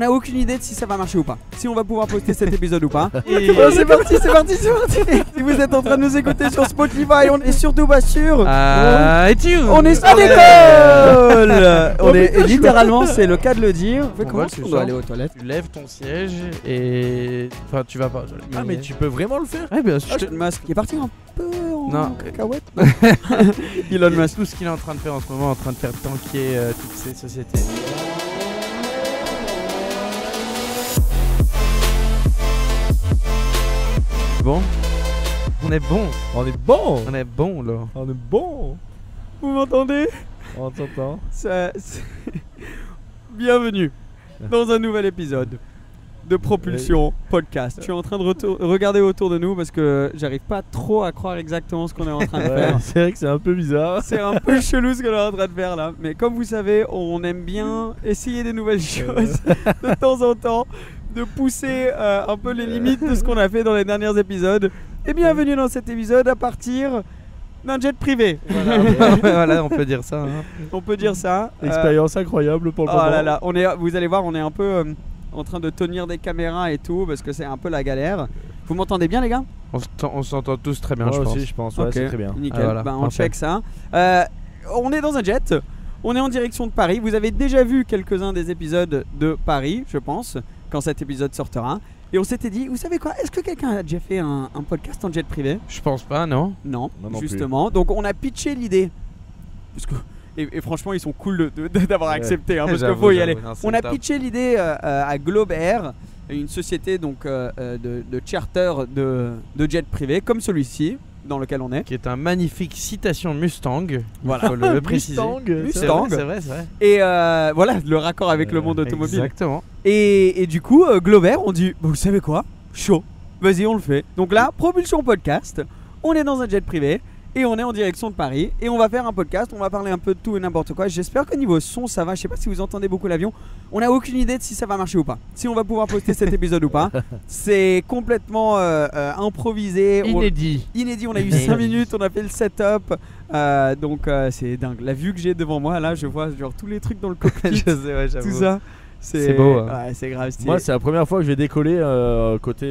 n'a aucune idée de si ça va marcher ou pas, si on va pouvoir poster cet épisode ou pas. Et c'est parti. Si vous êtes en train de nous écouter sur Spotify, on est surtout pas sûr. iTunes. On est à l'école. On est littéralement, c'est le cas de le dire. Comment on doit aller aux toilettes? Tu lèves ton siège et enfin tu vas pas. Ah mais tu peux vraiment le faire? Ouais, bien sûr. Elon Musk qui est parti un peu en cacahuète. Elon Musk, tout ce qu'il est en train de faire en ce moment, en train de faire tanker toutes ces sociétés. Bon, on est bon. On est bon. On est bon là. On est bon. Vous m'entendez? On t'entend. Bienvenue dans un nouvel épisode de Propulsion Podcast. Je suis en train de regarder autour de nous parce que j'arrive pas trop à croire exactement ce qu'on est en train de faire. C'est vrai que c'est un peu bizarre. C'est un peu chelou ce qu'on est en train de faire là. Mais comme vous savez, on aime bien essayer des nouvelles choses de temps en temps, de pousser un peu les limites de ce qu'on a fait dans les derniers épisodes. Et bienvenue dans cet épisode à partir d'un jet privé. Voilà, on peut dire ça. Hein. On peut dire ça. Expérience incroyable pour le moment. Oh là là, vous allez voir, on est un peu en train de tenir des caméras et tout parce que c'est un peu la galère. Vous m'entendez bien les gars? On s'entend tous très bien, Moi je pense. aussi, je pense. Ouais, okay. C'est très bien. Nickel. Voilà, on parfait. check ça. On est dans un jet. On est en direction de Paris. Vous avez déjà vu quelques-uns des épisodes de Paris, je pense, quand cet épisode sortira. Et on s'était dit, vous savez quoi? Est-ce que quelqu'un a déjà fait un podcast en jet privé? Je pense pas, non. Non, non justement. Donc on a pitché l'idée. Parce que, et franchement, ils sont cool d'avoir accepté, hein, parce qu'il faut y aller. Non, on a pitché l'idée à Globe Air, une société donc, de charter de jet privé, comme celui-ci, dans lequel on est. Qui est un magnifique citation Mustang. Voilà. Faut le préciser. Mustang. C'est vrai. Et voilà, le raccord avec le monde automobile. Exactement. Et du coup, Globe Air, on dit, bah, vous savez quoi? Chaud. Vas-y, on le fait. Donc là, Propulsion Podcast, on est dans un jet privé. Et on est en direction de Paris et on va faire un podcast, on va parler un peu de tout et n'importe quoi. J'espère qu'au niveau son ça va, je sais pas si vous entendez beaucoup l'avion. On n'a aucune idée de si ça va marcher ou pas, si on va pouvoir poster cet épisode ou pas. C'est complètement improvisé. Inédit, on a eu 5 minutes, on a fait le setup. Donc c'est dingue. La vue que j'ai devant moi là, je vois genre tous les trucs dans le cockpit. Je sais, ouais, j'avoue. Tout ça. C'est beau. Hein. Ouais, c'est grave stylé. Moi c'est la première fois que je vais décoller côté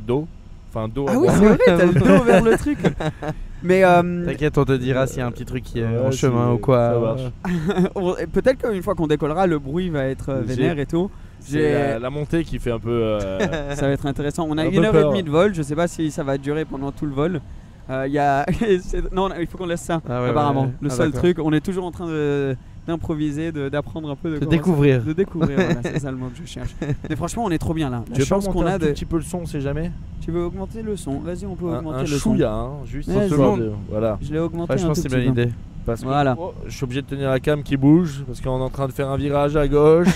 dos. Enfin dos. Ah oui c'est vrai, t'as le dos vers le truc. Mais t'inquiète, on te dira s'il y a un petit truc qui est en chemin ou quoi. Peut-être qu'une fois qu'on décollera, le bruit va être vénère et tout. C'est la montée qui fait un peu. Ça va être intéressant. On a 1h30 de vol. Je sais pas si ça va durer pendant tout le vol. Non, il faut qu'on laisse ça. Apparemment, le seul truc. On est toujours en train d'improviser, d'apprendre un peu, de découvrir. De découvrir. Voilà, c'est ça le mot que je cherche. Mais franchement, on est trop bien là. Tu veux pas monter un petit peu le son, on sait jamais. Tu veux augmenter le son? Vas-y, on peut augmenter le son. Un chouïa, hein, juste pour tout le monde. Voilà. Je l'ai augmenté. Je pense que c'est une bonne idée. Parce que voilà. je suis obligé de tenir la cam qui bouge parce qu'on est en train de faire un virage à gauche.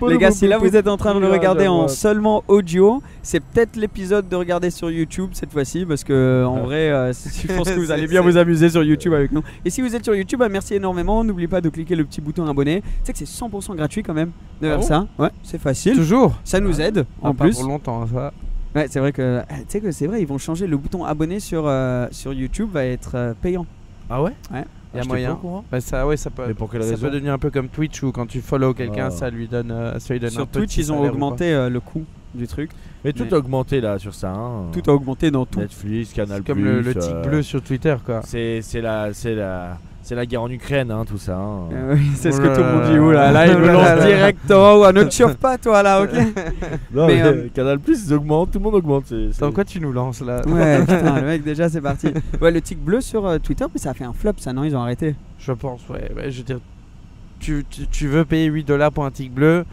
Les gars, si là vous êtes en train de le regarder en seulement audio, c'est peut-être l'épisode de regarder sur YouTube cette fois-ci parce que en vrai, je pense que vous allez bien vous amuser sur YouTube avec nous. Et si vous êtes sur YouTube, merci énormément. N'oubliez pas de cliquer le petit bouton abonner. Tu sais que c'est 100% gratuit quand même de faire ça. Ouais, c'est facile. Toujours. Ça nous aide en plus. Pas pour longtemps, ça. Ouais, c'est vrai que tu sais que c'est vrai, ils vont changer le bouton abonner sur YouTube va être payant. Ah ouais? Ouais. Il y a moyen. Bah ça peut. Mais pour quelle raison? Ça peut devenir un peu comme Twitch où quand tu follow quelqu'un, ça lui donne sur un Twitch, ils ont augmenté le coût du truc. Mais tout a augmenté là sur ça. Hein. Tout a augmenté dans tout. Netflix, Canal+. Comme le tic bleu sur Twitter quoi. C'est la guerre en Ukraine, hein, tout ça. Hein. Oui, c'est ce que tout le monde dit. Là, il me lance directement. Ne te chauffe pas, toi, là, ok? Non, mais Canal+, ils augmentent, tout le monde augmente. Dans quoi tu nous lances, là? Ouais, putain, le mec, déjà, c'est parti. Ouais, le tic bleu sur Twitter, mais ça a fait un flop, ça, non? Ils ont arrêté. Je pense, ouais. Je veux dire, tu veux payer 8$ pour un tic bleu,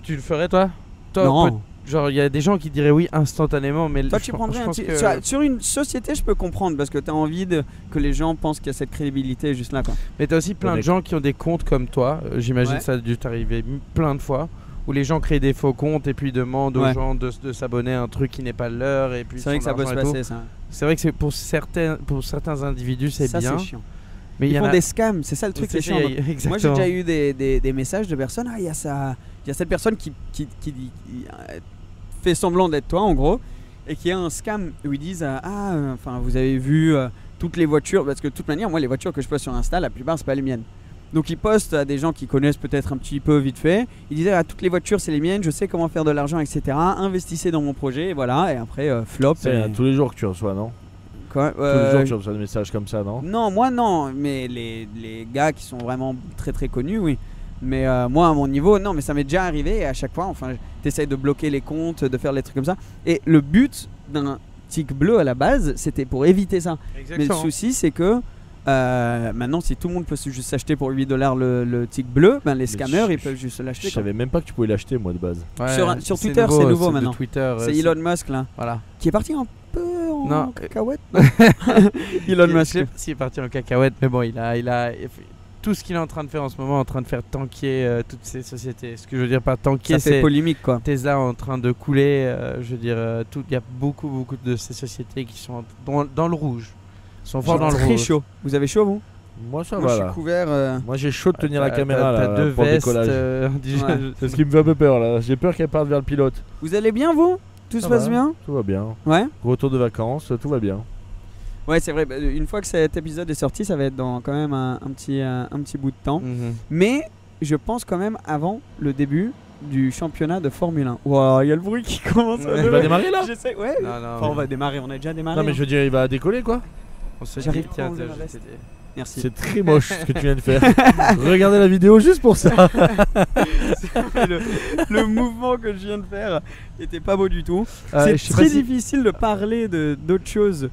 tu le ferais, toi? Non. Genre, il y a des gens qui diraient oui instantanément, mais toi, tu prendrais un tic. Sur une société, je peux comprendre parce que tu as envie que les gens pensent qu'il y a cette crédibilité juste là, quoi. Mais tu as aussi plein de gens qui ont des comptes comme toi. J'imagine que ça a dû t'arriver plein de fois où les gens créent des faux comptes et puis demandent aux gens de s'abonner à un truc qui n'est pas leur. C'est vrai que ça peut se passer, ça. C'est vrai que pour certains individus, c'est bien. Ça, c'est chiant. Mais ils font des scams, c'est ça le truc, c'est chiant. Moi, j'ai déjà eu des messages de personnes. Ah, il y a cette personne qui fait semblant d'être toi en gros et qui a un scam où ils disent vous avez vu toutes les voitures parce que de toute manière moi les voitures que je poste sur Insta la plupart c'est pas les miennes Donc il poste à des gens qui connaissent peut-être un petit peu vite fait. Il disait toutes les voitures c'est les miennes, je sais comment faire de l'argent, etc. Investissez dans mon projet, et voilà. Et après flop. C'est tous les jours que tu reçois, non? Quoi Tous les jours tu reçois des messages comme ça, non? Non, moi non, mais les gars qui sont vraiment très très connus, oui. Mais moi à mon niveau, non, mais ça m'est déjà arrivé et à chaque fois, enfin, t'essayes de bloquer les comptes, de faire les trucs comme ça. Et le but d'un tic bleu à la base, c'était pour éviter ça. Exactement. Mais le souci, c'est que maintenant, si tout le monde peut juste s'acheter pour $8 le tic bleu, ben, les scammers ils peuvent juste l'acheter. Je savais même pas que tu pouvais l'acheter, moi, de base. Ouais, sur Twitter, c'est nouveau maintenant. Twitter, c'est Elon Musk là, voilà. qui est parti un peu en cacahuète. Elon Musk, il est parti en cacahuète, mais bon, il a tout ce qu'il est en train de faire en ce moment, en train de faire tanker toutes ces sociétés. Ce que je veux dire par tanker, c'est polémique quoi. Tesla en train de couler. Je veux dire, il y a beaucoup de ces sociétés qui sont dans le rouge. Ils sont forts dans le rouge. Très chaud. Vous avez chaud vous? Moi ça Moi, va je là. suis couvert. Moi j'ai chaud de tenir la caméra là T'as deux pour le vestes. décollage. C'est ce qui me fait un peu peur là. J'ai peur qu'elle parte vers le pilote. Vous allez bien vous? Tout se passe bien? Tout va bien. Ouais. Retour de vacances, tout va bien. Ouais, c'est vrai. Une fois que cet épisode est sorti, ça va être dans quand même un petit bout de temps. Mais je pense quand même avant le début du championnat de Formule 1. Waouh, il y a le bruit qui commence. Il va démarrer là? J'essaie, ouais. Non, Enfin, on va démarrer. On a déjà démarré. Non mais je veux dire, il va décoller quoi. On se J'arrive dit, pas à tiens, enlever ma veste. Merci. C'est très moche ce que tu viens de faire. Regardez la vidéo juste pour ça. le mouvement que je viens de faire était pas beau du tout. je C'est sais très pas si- difficile de parler d'autres choses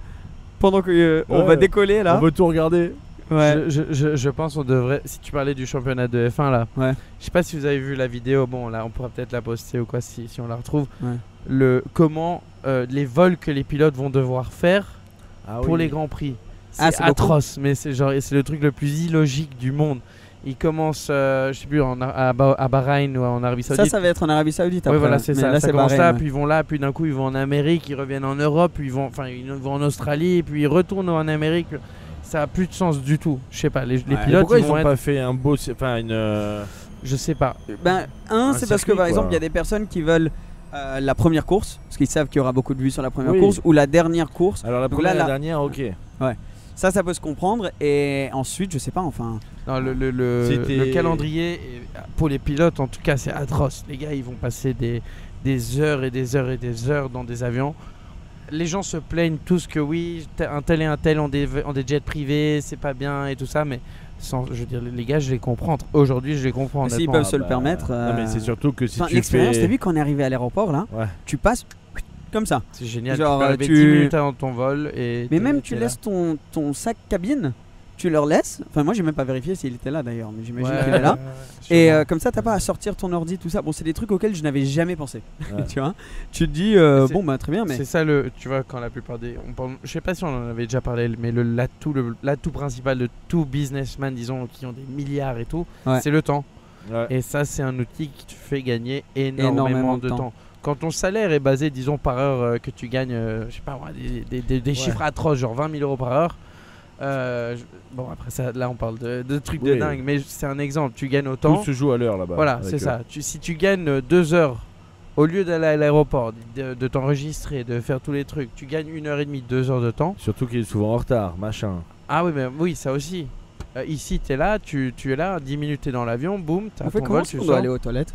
pendant que on va décoller là. On veut tout regarder. Ouais. Je pense qu'on devrait. Si tu parlais du championnat de F1 là, Ouais. je sais pas si vous avez vu la vidéo. Bon, là, on pourra peut-être la poster ou quoi si on la retrouve. Ouais. Comment les vols que les pilotes vont devoir faire pour les grands prix. C'est c'est atroce, mais c'est le truc le plus illogique du monde. Ils commencent, je sais plus, à Bahreïn ou en Arabie Saoudite. Ça va être en Arabie Saoudite. Oui, après, voilà, là. c'est Mais ça. Là, Ça c'est commence Bahreïn, là, ouais. puis ils vont là, puis d'un coup ils vont en Amérique, ils reviennent en Europe, puis ils vont en Australie, puis ils retournent en Amérique. Ça a plus de sens du tout. Je sais pas, les pilotes. Pourquoi ils vont ont être- pas fait un beau, enfin une. Je sais pas. Ben, c'est parce que circuit, par exemple, quoi. il y a des personnes qui veulent la première course, parce qu'ils savent qu'il y aura beaucoup de vues sur la première Oui. course, ou la dernière course. Alors la Donc première là, et la dernière, ok. Ça peut se comprendre. Et ensuite, je sais pas, enfin. Non, C'était- le calendrier, pour les pilotes en tout cas, c'est atroce. Les gars, ils vont passer des heures et des heures et des heures dans des avions. Les gens se plaignent tous que oui, un tel et un tel ont des jets privés, c'est pas bien et tout ça, mais je veux dire, les gars, je les comprends. Aujourd'hui, je les comprends. S'ils honnêtement. peuvent se le permettre. Non mais c'est surtout que si Enfin, tu l'expérience, fais. t'as vu quand on est arrivé à l'aéroport là, Ouais. tu passes comme ça. C'est génial. Genre, tu peux arriver tu- 10 minutes avant ton vol. Et Mais t'es- même t'es tu là. laisses ton sac cabine, tu leur laisses. Enfin, moi j'ai même pas vérifié s'il était là d'ailleurs, mais j'imagine Ouais, qu'il est là. ouais, Et sûrement. comme ça, t'as pas à sortir ton ordi, tout ça. Bon, c'est des trucs auxquels je n'avais jamais pensé. Ouais. Tu vois, tu te dis, c'est- bon bah très bien, mais C'est ça tu vois, quand la plupart des. Je sais pas si on en avait déjà parlé, mais l'atout principal de tout businessman, disons, qui ont des milliards et tout, Ouais. c'est le temps. Ouais. Et ça, c'est un outil qui te fait gagner énormément de temps. Quand ton salaire est basé, disons, par heure que tu gagnes, je sais pas, moi, des chiffres atroces, genre 20 000 euros par heure. Bon, après ça, là, on parle de trucs de Oui. dingue, mais c'est un exemple. Tu gagnes autant. Tout se joue à l'heure là-bas. Voilà, avec c'est eux. ça. Si tu gagnes 2 heures, au lieu d'aller à l'aéroport, de t'enregistrer, de faire tous les trucs, tu gagnes 1h30, 2 heures de temps. Surtout qu'il est souvent en retard, machin. Ah oui, mais oui, ça aussi. Ici, tu es là, tu es là, 10 minutes, tu es dans l'avion, boum, tu on as fait ton comment vol, si tu on doit sors. aller aux toilettes?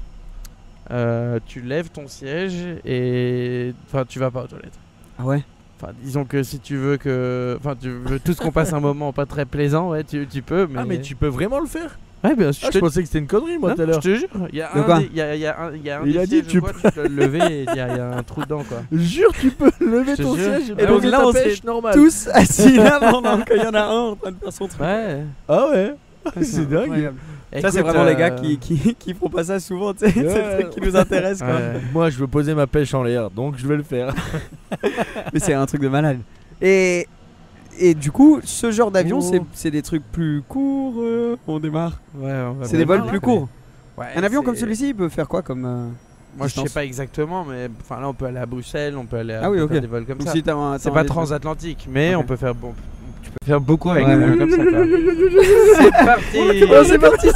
Tu lèves ton siège et. Enfin, tu vas pas aux toilettes. Ah ouais. Enfin, disons que si tu veux que. Enfin, tu veux tous qu'on passe un moment pas très plaisant, ouais, tu peux, mais. Ah mais tu peux vraiment le faire? Ouais, bien sûr. Ah, je pensais que c'était une connerie moi Non, tout à l'heure. je te jure, il y a De un quoi des, il y a un Il des a dit, sièges, tu je vois, tu dois le lever et il y a un trou dedans, quoi. Jure, tu peux lever Je te ton jure. siège Et et donc poser là, ta on pêche serait normale. Tous assis là pendant qu'il y en a un en train de faire son truc. Ouais. Ah ouais. C'est dingue. Incroyable. Ça, Écoute, c'est vraiment les gars qui font pas ça souvent, tu sais. C'est Ouais. le truc qui nous intéresse, quoi. Ouais. Moi, je veux poser ma pêche en l'air, donc je vais le faire. Mais c'est un truc de malade. Et du coup, ce genre d'avion, Oh. c'est des trucs plus courts. On démarre. Ouais, on va C'est des vols voir, plus là, courts. Ouais, Un avion comme c'est- celui-ci, il peut faire quoi comme Moi, je sais distance pas exactement, mais enfin là, on peut aller à Bruxelles, on peut aller à Ah oui, faire ok. des vols comme Donc ça. si t'as un- C'est t'as pas un- transatlantique, mais Ok. on peut Tu peux faire beaucoup avec Ouais. un avion comme ça. Quoi. C'est parti. Bon, c'est parti.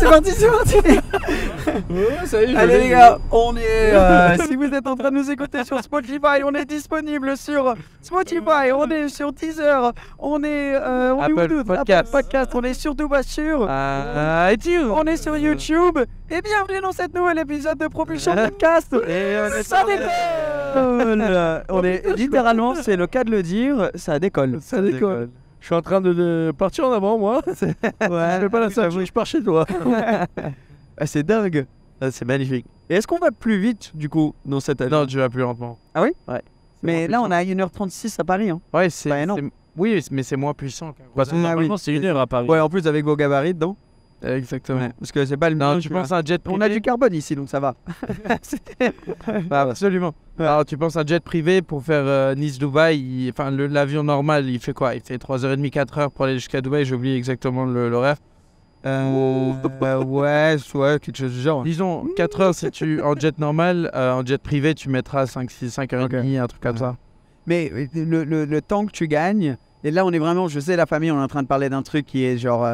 Ouais, ça y est, Allez les gars, on est. Si vous êtes en train de nous écouter sur Spotify, on est disponible sur Spotify, on est sur Deezer, on est. On est où Apple d'autre Podcast. Apple Podcast, on est surtout pas sûr. Et tu On est sur YouTube. Et bienvenue dans cet nouvel épisode de Propulsion Podcast. Et on est Ça décolle. On est littéralement, c'est le cas de le dire, ça décolle. Ça décolle. Je suis en train de partir en avant, moi. Ouais. Je fais pas la ceinture, je pars chez toi. Ah, c'est dingue. c'est magnifique. Et est-ce qu'on va plus vite du coup dans cette année? Non, tu vas plus lentement. Ah oui? Ouais. Mais là, on a 1h36 à Paris. Hein. Ouais, c'est. Bah, non. Oui, mais c'est moins puissant. Parce que normalement, c'est 1 heure à Paris. Ouais, en plus avec vos gabarits dedans. Exactement. Parce que c'est pas le Non, mien, tu penses à un jet privé. On a du carbone ici, donc ça va. Absolument. Alors, tu penses à un jet privé pour faire Nice-Dubaï. Enfin, l'avion normal, il fait quoi? Il fait 3h30, 4h pour aller jusqu'à Dubaï. J'ai oublié exactement l'horaire. Ouais, quelque chose du genre. Disons 4 heures si tu en jet normal, en jet privé tu mettras 5h30, un truc comme ça. Mais le temps que tu gagnes, et là on est vraiment, je sais la famille, on est en train de parler d'un truc qui est genre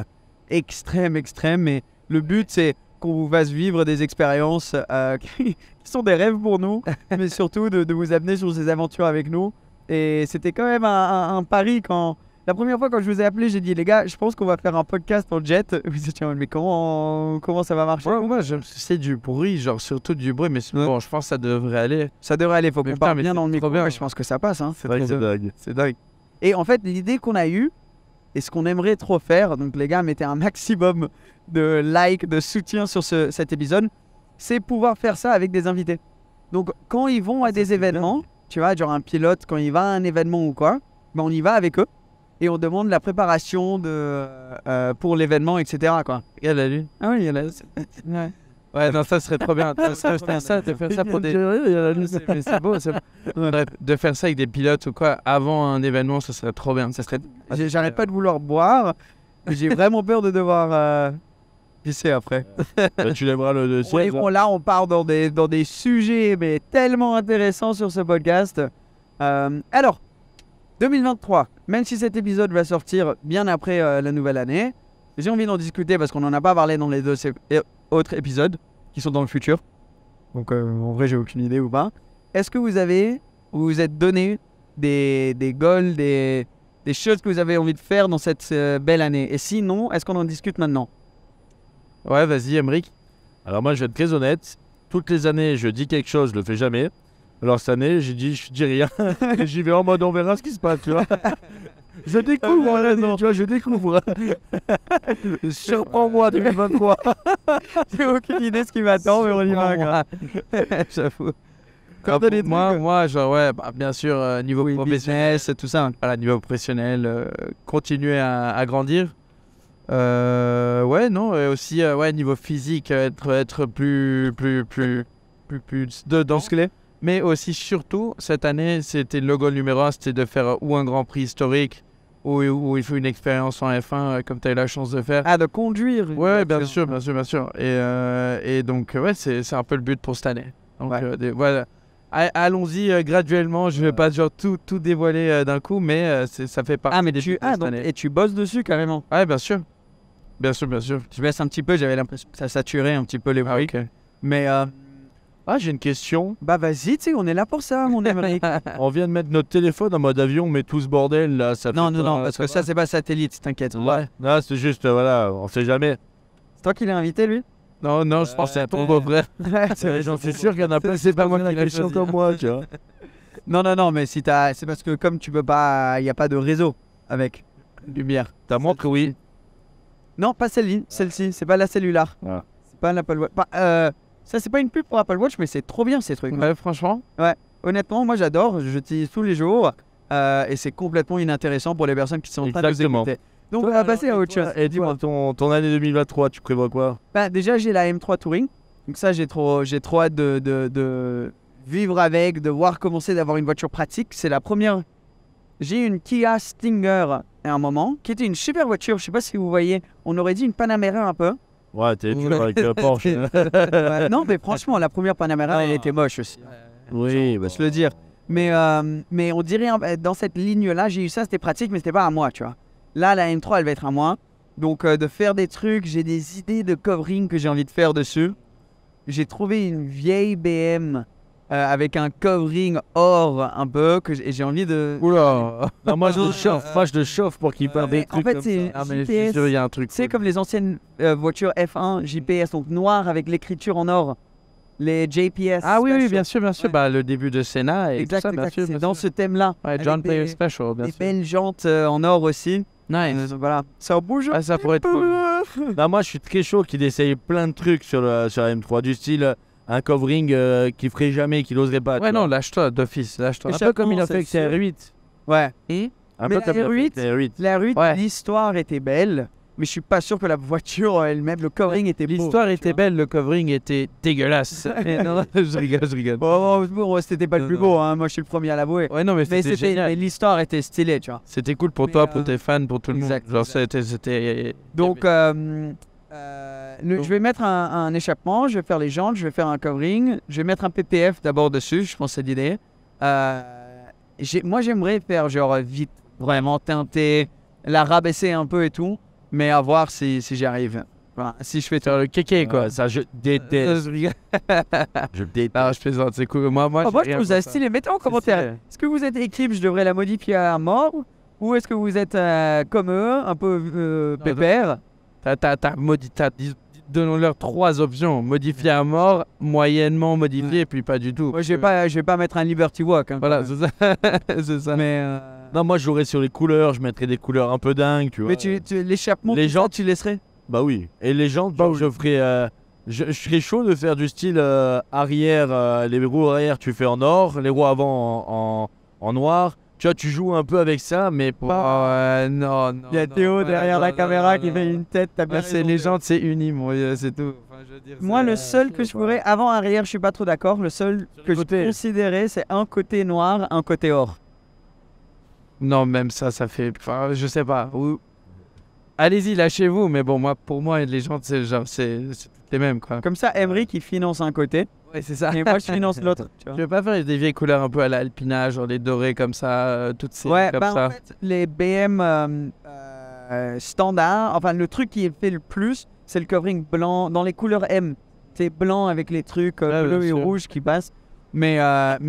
extrême, mais le but c'est qu'on vous fasse vivre des expériences qui sont des rêves pour nous, mais surtout de vous amener sur ces aventures avec nous. Et c'était quand même un pari quand... La première fois quand je vous ai appelé, j'ai dit les gars, je pense qu'on va faire un podcast en jet. Vous étiez en mode, mais comment ça va marcher? Ouais, moi c'est du bruit, genre surtout du bruit, mais bon, je pense que ça devrait aller. Ça devrait aller, faut Mais qu'on putain, parle mais bien c'est dans le micro. trop bien. Ouais, je pense que ça passe. Hein. C'est vrai que c'est dingue. C'est dingue. Et en fait, l'idée qu'on a eue, et ce qu'on aimerait trop faire, donc les gars, mettez un maximum de likes, de soutien sur cet épisode, c'est pouvoir faire ça avec des invités. Donc quand ils vont à des événements, tu vois, genre un pilote, quand il va à un événement ou quoi, ben on y va avec eux. Et on demande la préparation pour l'événement, etc. Quoi. Regarde la lune. Ah oui, il y a la... Ouais. Ouais, non, ça serait trop bien. De faire ça pour des. C'est beau, c'est beau. Bref, de faire ça avec des pilotes ou quoi avant un événement, ça serait trop bien. Ça serait. J'arrête pas de vouloir boire, mais j'ai vraiment peur de devoir pisser après. Bah, tu lèveras le ciel. Là, on part dans des sujets mais tellement intéressants sur ce podcast. Alors, 2023, même si cet épisode va sortir bien après la nouvelle année, j'ai envie d'en discuter parce qu'on n'en a pas parlé dans les deux autres épisodes qui sont dans le futur. Donc en vrai, j'ai aucune idée ou pas. Est-ce que vous vous êtes donné des goals, des choses que vous avez envie de faire dans cette belle année? Et sinon, est-ce qu'on en discute maintenant? Ouais, vas-y, Emric. Alors moi, je vais être très honnête. Toutes les années, je dis quelque chose, je le fais jamais. Alors cette année, j'ai dit, je dis rien. J'y vais en mode, on verra ce qui se passe, tu vois. Je découvre, tu vois, je découvre. Surprends-moi 2023. J'ai aucune idée ce qui m'attend, mais on y va. Quoi. J'avoue. Quand t'as des trucs, Moi, genre, ouais, bah, bien sûr, niveau oui, professionnel, business, tout ça. voilà, niveau professionnel, continuer à grandir. Ouais, non, et aussi, ouais, niveau physique, être plus dedans. Musclé. Mais aussi, surtout, cette année, c'était le goal numéro 1, c'était de faire ou un Grand Prix historique, ou il faut une expérience en F1, comme tu as eu la chance de faire. Ah, de conduire. Ouais, bien sûr. Et donc, ouais, c'est un peu le but pour cette année. Donc, Ouais. voilà. Allons-y graduellement, je vais pas genre tout dévoiler d'un coup, mais ça fait partie. Ah, mais des buts de cette année. et tu bosses dessus carrément. Ouais, bien sûr. Bien sûr. Je baisse un petit peu, j'avais l'impression que ça saturait un petit peu les bruits. Ok. Mais Ah, j'ai une question. bah vas-y, tu sais, on est là pour ça, mon Émeric. On vient de mettre notre téléphone en mode avion, mais tout ce bordel là, ça Non, fait pas- parce que ça, c'est pas satellite, t'inquiète. Ouais. Non, c'est juste, voilà, on sait jamais. C'est toi qui l'as invité, lui? Non, je pense que c'est un ton beau-frère. J'en suis sûr qu'il y en a plein. C'est pas moi qui l'ai choisi comme moi, tu vois. Non, mais si t'as... c'est parce que comme tu peux pas... Il n'y a pas de réseau avec lumière. Ta montre, oui. Non, pas celle-ci, c'est pas la cellulaire. Ah. C'est pas l'Apple Watch. Ça, c'est pas une pub pour Apple Watch, mais c'est trop bien ces trucs. Ouais, franchement. Honnêtement, moi j'adore, j'utilise tous les jours et c'est complètement inintéressant pour les personnes qui sont en train de nous Exactement. écouter. Donc on va passer à autre chose. Et dis-moi, ton année 2023, tu prévois quoi? Bah, déjà, j'ai la M3 Touring. Donc ça, j'ai trop hâte de vivre avec, de voir comment c'est d'avoir une voiture pratique. C'est la première. J'ai une Kia Stinger à un moment, qui était une super voiture. Je sais pas si vous voyez, on aurait dit une Panamera un peu. Ouais, t'es dur avec Porsche. Ouais, non, mais franchement, la première Panamera, elle était moche aussi. Oui, bah, Je le dire. Mais on dirait, dans cette ligne-là, j'ai eu ça, c'était pratique, mais c'était pas à moi, tu vois. Là, la M3, elle va être à moi. Donc, de faire des trucs, j'ai des idées de covering que j'ai envie de faire dessus. J'ai trouvé une vieille BM avec un covering or un peu et j'ai envie de... Oula. Non, moi je le chauffe pour qu'il fasse des en trucs fait, comme c'est ça. Ah, mais je suis JPS. sûr, il y a un truc. C'est comme les anciennes voitures F1 JPS, donc noir avec l'écriture en or. Les JPS. Ah oui, oui, Special. bien sûr, bien sûr. Ouais. Bah, le début de Senna et Exact, tout ça, bien exact. sûr. C'est bien dans sûr. ce thème-là. Ouais, avec John Player des- Special, bien Des sûr. belles jantes en or aussi. Nice. Voilà. Ça bouge. Ah, ça pourrait être cool. Non, moi je suis très chaud qu'il essaye plein de trucs sur la M3, du style un covering qu'il ferait jamais, qu'il oserait pas. Ouais, tu non, vois. lâche-toi d'office, lâche-toi. Un peu Échappement, comme il a c'est fait avec ses sûr. R8. Ouais. Un mais peu comme la R8, la R8. La rue, Ouais. l'histoire était belle, mais je suis pas sûr que la voiture elle-même, le covering était beau. L'histoire tu était vois. belle, le covering était dégueulasse. Mais non, je rigole, je rigole. Bon, c'était pas le Non, plus non. beau, hein. Moi je suis le premier à l'avouer. Ouais, non, mais Mais c'était génial. mais l'histoire était stylée, tu vois. C'était cool pour Mais, toi, pour tes fans, pour tout le exact, monde. Genre, exact. c'était. Donc, je vais mettre un échappement, je vais faire les jantes, je vais faire un covering, je vais mettre un PPF d'abord dessus, je pense que c'est l'idée. Moi j'aimerais faire genre vite, vraiment teinter, la rabaisser un peu et tout, mais à voir si j'y arrive. Voilà, si je fais Faire le kéké, quoi. Ça, je déteste. Je rigole. Je déteste. Non, je plaisante, c'est cool. Moi, Moi, j'ai je rien trouve pour ça ça. stylé. Mettez en C'est commentaire. stylé. Est-ce que vous êtes équipe, je devrais la modifier à mort? Ou est-ce que vous êtes comme eux, un peu pépère? Donnons-leur 3 options. Modifier à mort, moyennement modifié, puis pas du tout. Moi, je vais pas mettre un Liberty Walk. Hein, Voilà, quand c'est ça. C'est ça. même. Mais, Non, moi je jouerais sur les couleurs, je mettrais des couleurs un peu dingues, tu vois. mais l'échappement, Les tout ça, gens- tu laisserais? Bah oui. Et les gens, je ferais. Je serais chaud de faire du style arrière, les roues arrière tu fais en or, les roues avant en noir. Tu vois, tu joues un peu avec ça, mais pas. Non, non. Il y a non, Théo ouais, derrière non, la non, caméra non, qui non. fait une tête. T'as bien Bah, c'est raison, les Théo. gens, c'est uni, moi, c'est tout. Enfin, je veux dire, Moi, c'est- le seul que je ferais avant arrière, je suis pas trop d'accord. Le seul Sur que les je côtés. considérais, c'est un côté noir, un côté or. Non, même ça fait. Enfin, je sais pas. Allez-y, lâchez-vous, mais bon, pour moi, les gens, c'est genre, c'est toutes les mêmes, quoi. Comme ça, Emery qui finance un côté Ouais, c'est ça. et moi, je finance l'autre. tu vois. Je vais pas faire des vieilles couleurs un peu à l'alpina, genre les dorés comme ça, toutes ces Ouais, comme bah, ça. en fait, les BM standards, enfin, le truc qui est fait le plus, c'est le covering blanc dans les couleurs M. C'est blanc avec les trucs Ouais, bleu bien et sûr. rouge qui passent. Mais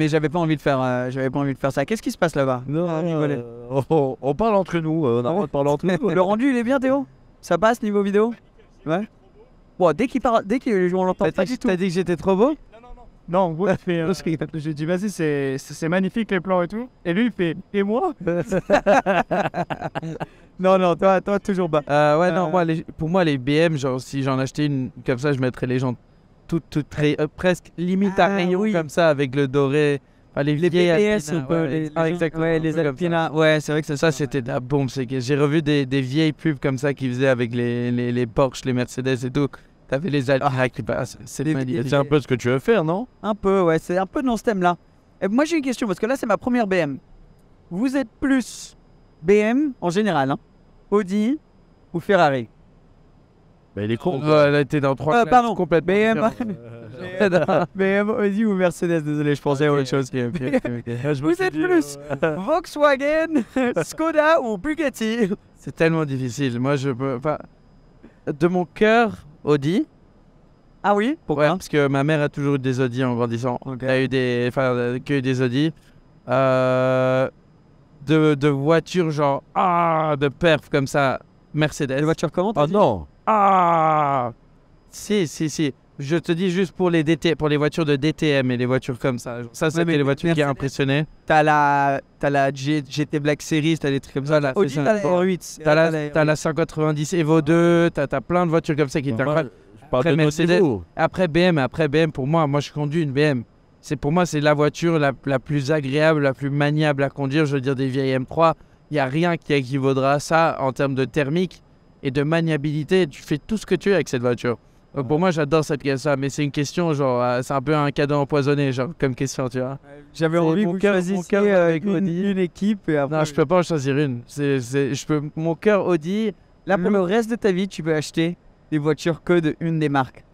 j'avais pas envie de faire, ça. Qu'est-ce qui se passe là-bas? Rigolez. On parle entre nous, on a le droit de parler entre nous. Le rendu, il est bien, Théo? Ça passe niveau vidéo? Ouais. Bon, dès qu'on l'entend pas du tout. T'as dit que j'étais trop beau? Non, en gros, il fait. J'ai dit, vas-y, c'est magnifique les plans et tout. Et lui, il fait, et moi? Non, toi, toujours bas. Ouais, non, pour moi, les BM, genre, si j'en achetais une comme ça, je mettrais les gens toutes presque limite à Ah, rayon oui. comme ça avec le doré. Enfin, les Les vieilles BPS, Alpina, on peut, ouais, les exactement, ouais, un les peu comme ça. Alpina. Ouais, c'est vrai que ça, Ça, c'était de la bombe. C'est que j'ai revu des vieilles pubs comme ça qu'ils faisaient avec les Porsche, les Mercedes et tout. T'avais les Alpina qui passent. C'est Les- magnifique. C'est un peu ce que tu veux faire, non? un peu, ouais, c'est un peu dans ce thème-là. Et moi, j'ai une question parce que là, c'est ma première BM. Vous êtes plus BM en général, hein, Audi ou Ferrari? Bah, il est con. Ouais, là, t'es dans 3 pardon, complètement BM. différents. BM, Audi ou Mercedes? Désolé, je pensais à autre chose. Vous êtes plus Volkswagen, Skoda ou Bugatti? C'est tellement difficile. Moi, je peux pas. De mon cœur, Audi. Ah oui? Pourquoi? Ouais, parce que ma mère a toujours eu des Audi en grandissant. Ok. Elle a eu que des Audi. De voitures genre de perf comme ça, Mercedes. Les voitures comment? t'as Oh dit? non! Si. Je te dis juste pour les voitures de DTM et les voitures comme ça. Ça, c'était mais les voitures qui Mercedes- impressionnaient. T'as la GT Black Series, t'as des trucs comme ça. Voilà, Audi, c'est ça. t'as la R8. T'as la 190 Evo 2, t'as plein de voitures comme ça qui étaient incroyables. Je parle Après de notre Mercedes. niveau. Après BM, pour moi, je conduis une BM. Pour moi, c'est la voiture la plus agréable, la plus maniable à conduire. Je veux dire, des vieilles M3, il n'y a rien qui équivaudra à ça en termes de thermique et de maniabilité. Tu fais tout ce que tu veux avec cette voiture. Donc pour moi, j'adore ça, mais c'est une question, genre, c'est un peu un cadeau empoisonné, genre, comme question, tu vois. J'avais C'est envie que mon vous cœur- choisissiez mon cœur avec une, Audi. une équipe et après. Non, je peux pas en choisir une. Mon cœur Audi. Là, pour le reste de ta vie, tu peux acheter des voitures que de une des marques.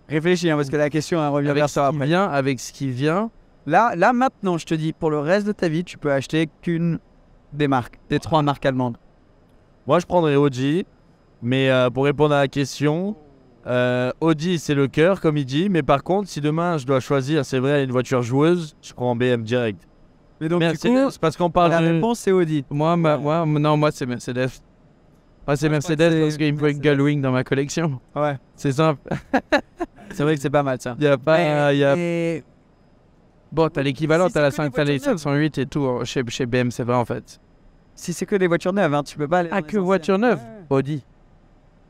Réfléchis, hein, parce que la question elle revient Avec vers ce ça qui après. vient, avec ce qui vient. Là, maintenant, je te dis, pour le reste de ta vie, tu peux acheter qu'une des marques, des 3 marques allemandes. Moi, je prendrais Audi. Mais pour répondre à la question, Audi, c'est le cœur, comme il dit. Mais par contre, si demain, je dois choisir, c'est vrai, une voiture joueuse, je prends BM direct. Mais donc, Mercedes, c'est parce qu'on parle la de... réponse, c'est Audi. Moi, moi c'est Mercedes. Moi, c'est Mercedes parce qu'il me faut une Gullwing dans ma collection. Ouais. C'est simple. C'est vrai que c'est pas mal ça. Il y a pas. Et Bon, t'as l'équivalent, Si t'as la c'est que des 5, t'as les voitures neuves. 508 et tout chez BM, c'est vrai en fait. si c'est que des voitures neuves, hein, tu peux pas aller. Ah, dans les que voiture anciennes. neuve Ouais. Audi.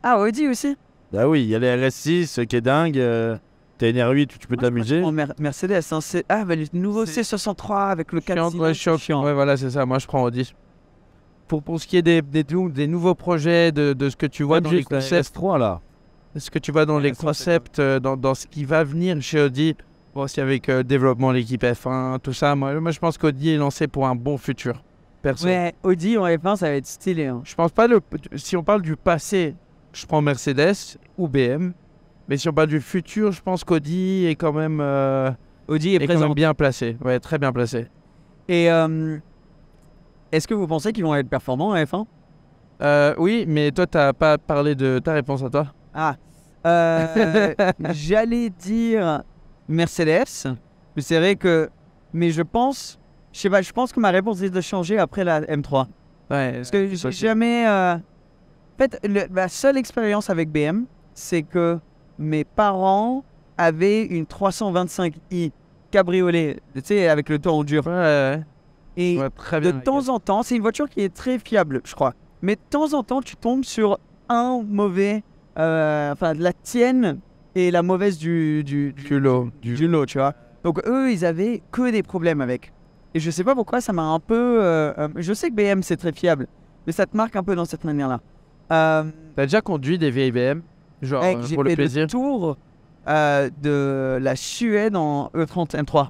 Ah, Audi aussi. Bah oui, il y a les RS6, ce qui est dingue. T'as une R8 où tu peux t'amuser. En Mercedes, hein, ah, bah, le nouveau C'est- C63 avec le 4 Chiant, ouais, chiant. Ouais, voilà, c'est ça. Moi, je prends Audi. Pour ce qui est des nouveaux projets, de ce que tu vois Même dans les juste la concepts, S3 là. ce que tu vois dans les ça, c'est concepts, dans ce qui va venir chez Audi, bon, aussi avec développement de l'équipe F1, tout ça, moi je pense qu'Audi est lancé pour un bon futur. Perso. Ouais, Audi en F1, ça va être stylé. Hein. Je pense pas si on parle du passé, je prends Mercedes ou BM. Mais si on parle du futur, je pense qu'Audi est quand même, Audi est quand présent. même bien placé. Ouais, très bien placé. Et est-ce que vous pensez qu'ils vont être performants en F1? Oui, mais toi, t'as pas parlé de ta réponse à toi. Ah, j'allais dire Mercedes, mais c'est vrai que, mais je pense que ma réponse risque de changer après la M3. Ouais, Parce que j'ai jamais. En fait, la seule expérience avec BM, c'est que mes parents avaient une 325i cabriolet, tu sais, avec le toit en dur. Ouais, Et ouais, très de bien. temps en temps, c'est une voiture qui est très fiable, je crois. Mais de temps en temps, tu tombes sur un mauvais, enfin, de la tienne et la mauvaise du lot, tu vois. Donc eux, ils avaient que des problèmes avec. Et je sais pas pourquoi, ça m'a un peu. Je sais que BM c'est très fiable, mais ça te marque un peu dans cette manière-là. T'as déjà conduit des vieilles BM, genre J'ai pour le fait plaisir. le tour de la Suède en E30 M3.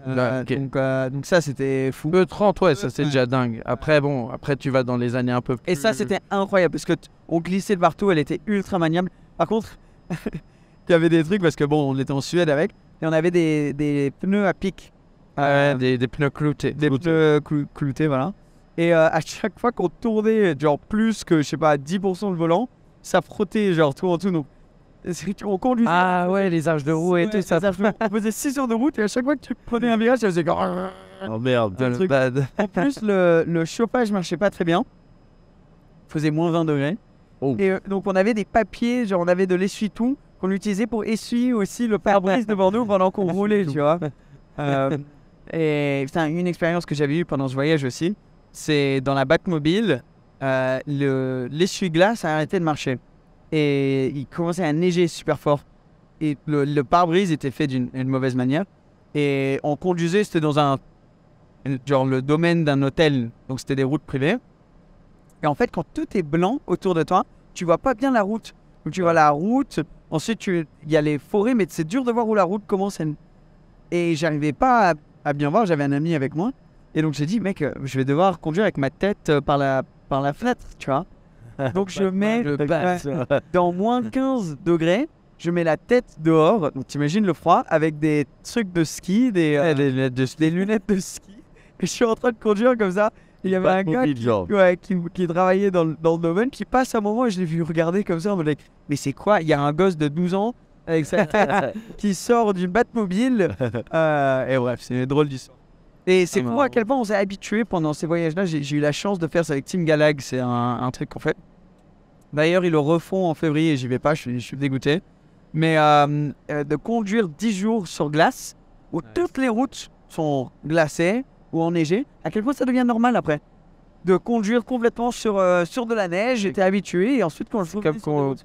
Ok. Donc ça, c'était fou. E30, ouais, ça c'est Ouais. déjà dingue. Après, bon, après tu vas dans les années un peu plus. Et ça, c'était incroyable parce que on glissait de partout, elle était ultra maniable. Par contre, il y avait des trucs parce que bon, on était en Suède avec et on avait des pneus à pic. Ouais, des pneus cloutés. Des pneus cloutés, voilà. Et à chaque fois qu'on tournait, genre plus que, je sais pas, 10% le volant, ça frottait, genre tout en tout. Donc, on conduisait. Ah ouais, les arches de roue et Ouais, tout ça. on faisait 6 heures de route et à chaque fois que tu prenais un virage, ça faisait. Oh merde. le truc. Bad. En plus, le chauffage marchait pas très bien. Il faisait moins 20 degrés. Oh. Et donc, on avait des papiers, genre on avait de l'essuie-tout qu'on utilisait pour essuyer aussi le pare-brise devant nous pendant qu'on roulait, tu vois. Et putain, une expérience que j'avais eue pendant ce voyage aussi, c'est dans la Batmobile, l'essuie-glace a arrêté de marcher. Et il commençait à neiger super fort. Et le pare-brise était fait d'une mauvaise manière. Et on conduisait, c'était dans genre le domaine d'un hôtel, donc c'était des routes privées. Et en fait, quand tout est blanc autour de toi, tu vois pas bien la route. Donc tu vois la route, ensuite il y a les forêts, mais c'est dur de voir où la route commence. Et j'arrivais pas à bien voir, j'avais un ami avec moi. Et donc j'ai dit, mec, je vais devoir conduire avec ma tête par la fenêtre, tu vois. Donc je mets dans moins 15 degrés, je mets la tête dehors. Donc t'imagines le froid avec des trucs de ski, des lunettes de ski. Et je suis en train de conduire comme ça. Et il y avait un gars qui travaillait dans le domaine qui passe un moment et je l'ai vu regarder comme ça en mode, mais c'est quoi? Il y a un gosse de 12 ans avec sa tête qui sort d'une Batmobile. Et bref, c'est une drôle d'histoire. Et c'est fou à quel point on s'est habitué pendant ces voyages-là. J'ai eu la chance de faire ça avec Team Galag, c'est un truc qu'on fait. D'ailleurs, ils le refont en février et j'y vais pas, je suis dégoûté. Mais de conduire 10 jours sur glace, où toutes les routes sont glacées ou enneigées, à quel point ça devient normal après. De conduire complètement sur de la neige, j'étais habitué et ensuite quand je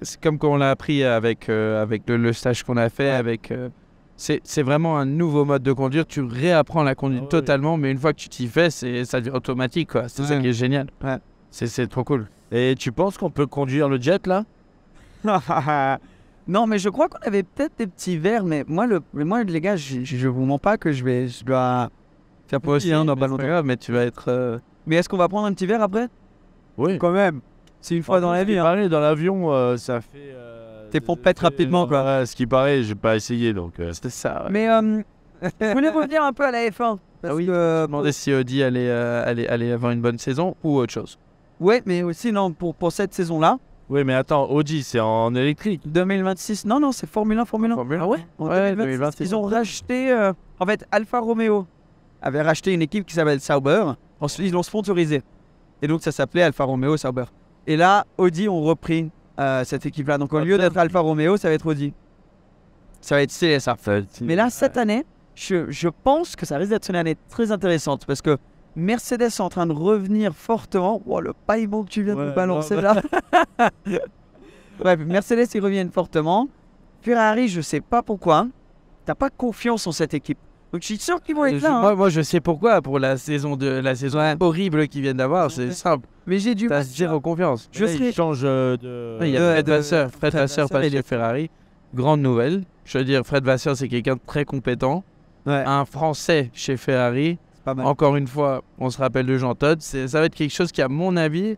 C'est comme quand on l'a appris avec le stage qu'on a fait. C'est vraiment un nouveau mode de conduire. Tu réapprends la conduite totalement, mais une fois que tu t'y fais, ça devient automatique, quoi. C'est ça qui est génial. Ouais. C'est trop cool. Et tu penses qu'on peut conduire le jet là? Non, mais je crois qu'on avait peut-être des petits verres, mais moi les gars, je vous mens pas que je dois faire Moi aussi, dans mais pas c'est longtemps. grave, mais tu vas être... Mais est-ce qu'on va prendre un petit verre après? Oui. Quand même. C'est une fois dans la vie. Hein. Pareil, dans l'avion, ça fait. Tes pompes pètent rapidement, quoi. Ouais, ce qui paraît, j'ai pas essayé donc. C'est ça, ouais. Mais je voulais revenir un peu à la F1. Parce Ah oui, que, je me demandais si Audi allait avoir une bonne saison ou autre chose. Ouais, mais aussi, non, pour cette saison-là, Oui, mais attends, Audi, c'est en électrique. 2026, non, c'est Formule 1. Ah ouais. En Ouais, 2026, 2026. ils ont racheté. En fait, Alfa Romeo avait racheté une équipe qui s'appelle Sauber. Ensuite, ils l'ont sponsorisé. Et donc, ça s'appelait Alfa Romeo Sauber. Et là, Audi ont repris cette équipe-là. Donc, au lieu d'être Alfa Romeo, ça va être Audi. Ça va être CSA. Mais là, cette année, je pense que ça risque d'être une année très intéressante parce que Mercedes est en train de revenir fortement. Oh, le paillement que tu viens de nous balancer là. Bref, Mercedes, ils reviennent fortement. Ferrari, je sais pas pourquoi. T'as pas confiance en cette équipe. Donc je suis sûr qu'ils vont être là. Hein. Moi, je sais pourquoi. Pour la saison horrible qu'ils viennent d'avoir, c'est simple. Mais j'ai du Ça mal. se gère en confiance. Je serais. Il change de... Il y a Fred de- Vasseur. Fred Fred Vasseur Vasseur, passe il chez est- Ferrari. Grande nouvelle. Je veux dire, Fred Vasseur, c'est quelqu'un de très compétent. Ouais, Un Français chez Ferrari. c'est pas mal. Encore une fois, on se rappelle de Jean Todt. Ça va être quelque chose qui, à mon avis,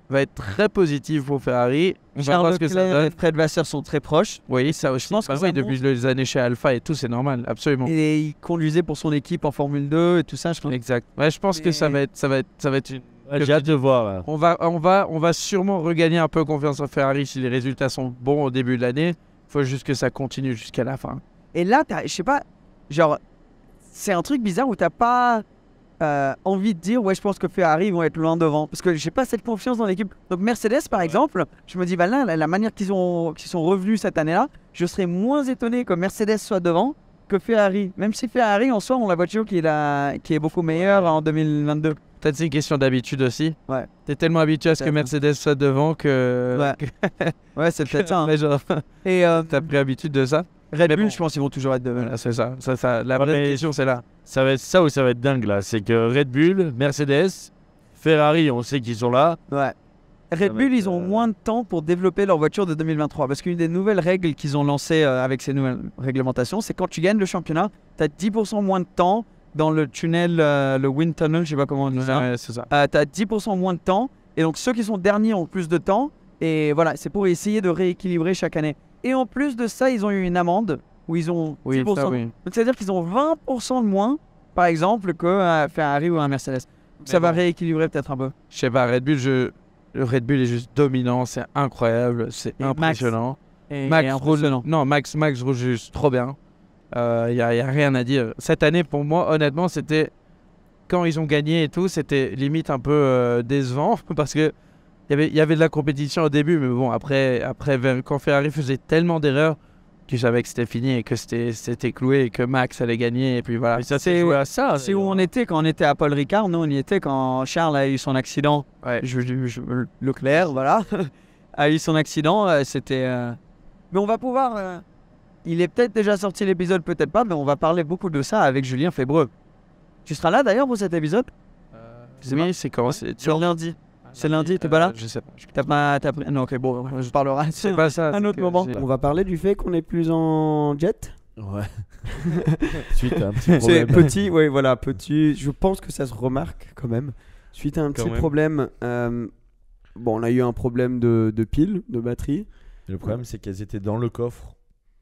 va être très positif pour Ferrari. On va voir Charles ce que ça Leclerc et donne. Fred Vasseur sont très proches. Oui, ça aussi. pense que Bah ça oui, depuis les années chez Alpha et tout, c'est normal, absolument. Et il conduisait pour son équipe en Formule 2 et tout ça, je crois. Exact. Ouais, je pense que ça va être une. Ouais, j'ai hâte de voir. Là. On va sûrement regagner un peu confiance en Ferrari si les résultats sont bons au début de l'année. Il faut juste que ça continue jusqu'à la fin. Et là, je sais pas, genre, c'est un truc bizarre où t'as pas envie de dire, ouais, je pense que Ferrari vont être loin devant. Parce que j'ai pas cette confiance dans l'équipe. Donc Mercedes, par exemple, je me dis, bah là, la manière qu'ils sont revenus cette année-là, je serais moins étonné que Mercedes soit devant que Ferrari. Même si Ferrari, en soi, on la voiture qui est beaucoup meilleure en 2022. Peut-être c'est une question d'habitude aussi. Ouais. T'es tellement habitué à ce que Peut-être. Mercedes soit devant que. Ouais. Ouais, c'est peut-être ça. Hein. Ouais, genre, Et t'as pris l'habitude de ça. Red Mais Bull, bon. je pense qu'ils vont toujours être devant. Voilà, c'est ça. La Ouais, vraie mais- question, c'est là. Ça va être ça ou ça va être dingue là. C'est que Red Bull, Mercedes, Ferrari, on sait qu'ils sont là. Ouais. Red va Bull, être, ils ont moins de temps pour développer leur voiture de 2023. Parce qu'une des nouvelles règles qu'ils ont lancées avec ces nouvelles réglementations, c'est quand tu gagnes le championnat, tu as 10% moins de temps dans le tunnel, le wind tunnel, je sais pas comment on dit ça. Ouais, c'est ça. Tu as 10% moins de temps. Et donc ceux qui sont derniers ont plus de temps. Et voilà, c'est pour essayer de rééquilibrer chaque année. Et en plus de ça, ils ont eu une amende où ils ont 10%. Oui, ça, oui. Donc c'est-à-dire qu'ils ont 20% de moins, par exemple, que Ferrari ou un Mercedes. Donc, ça Mais va bon. rééquilibrer peut-être un peu. Je sais pas, le Red Bull est juste dominant, c'est incroyable, c'est Et Max. impressionnant. Et Max impressionnant. roule, non, Max roule juste trop bien. Y a rien à dire. Cette année, pour moi, honnêtement, c'était quand ils ont gagné et tout, c'était limite un peu décevant parce que il y avait de la compétition au début, mais bon, après quand Ferrari faisait tellement d'erreurs, que je savais que c'était fini et que c'était cloué et que Max allait gagner et puis voilà. Mais ça c'est- s'est joué à ça. C'est où on était quand on était à Paul Ricard. Nous, on y était quand Charles a eu son accident. Ouais. Leclerc, voilà, a eu son accident. C'était. Mais on va pouvoir. Il est peut-être déjà sorti l'épisode, peut-être pas, mais on va parler beaucoup de ça avec Julien Fébreux. Tu seras là d'ailleurs pour cet épisode? sais pas. Oui, c'est comment c'est C'est lundi. C'est lundi, t'es pas là? Je sais pas. T'as pris. Non, ok, bon, je parlerai. C'est pas ça. un c'est autre que moment. j'ai- On va parler du fait qu'on n'est plus en jet. Ouais. Suite à un petit C'est problème. petit, oui, voilà, petit. Je pense que ça se remarque quand même. Suite à un Quand petit même. problème, bon, on a eu un problème de pile, de batterie, Le problème, c'est qu'elles étaient dans le coffre.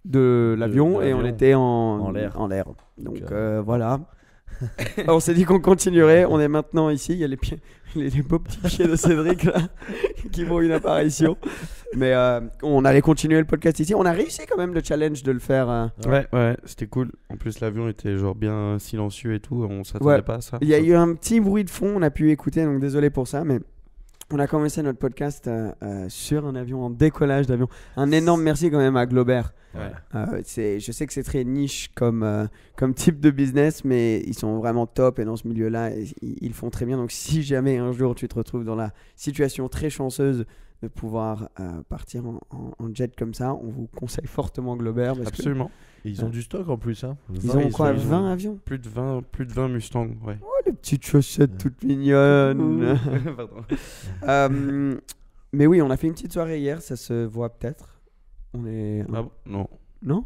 de l'avion de et on l'avion. était En l'air. Donc Donc, voilà. Alors, on s'est dit qu'on continuerait. On est maintenant ici. Il y a les beaux petits pieds de Cédric là qui font une apparition. Mais on allait continuer le podcast ici. On a réussi quand même le challenge de le faire. Ouais, c'était cool. En plus, l'avion était genre bien silencieux et tout. On s'attendait Ouais. pas à ça. Il y a eu un petit bruit de fond, on a pu écouter, donc désolé pour ça, mais on a commencé notre podcast sur un avion, en décollage d'avion. Un énorme merci quand même à Globert. Ouais. Je sais que c'est très niche comme type de business, mais ils sont vraiment top et dans ce milieu-là, ils font très bien. Donc si jamais un jour tu te retrouves dans la situation très chanceuse de pouvoir partir en jet comme ça, on vous conseille fortement Globert. Parce que Absolument. Et ils ont du stock en plus. Hein. ils ont quoi, ils 20 avions? Plus de 20 Mustang, ouais. Oh, les petites chaussettes toutes mignonnes. Mais oui, on a fait une petite soirée hier, ça se voit peut-être. On est. Ah bon Non. Non?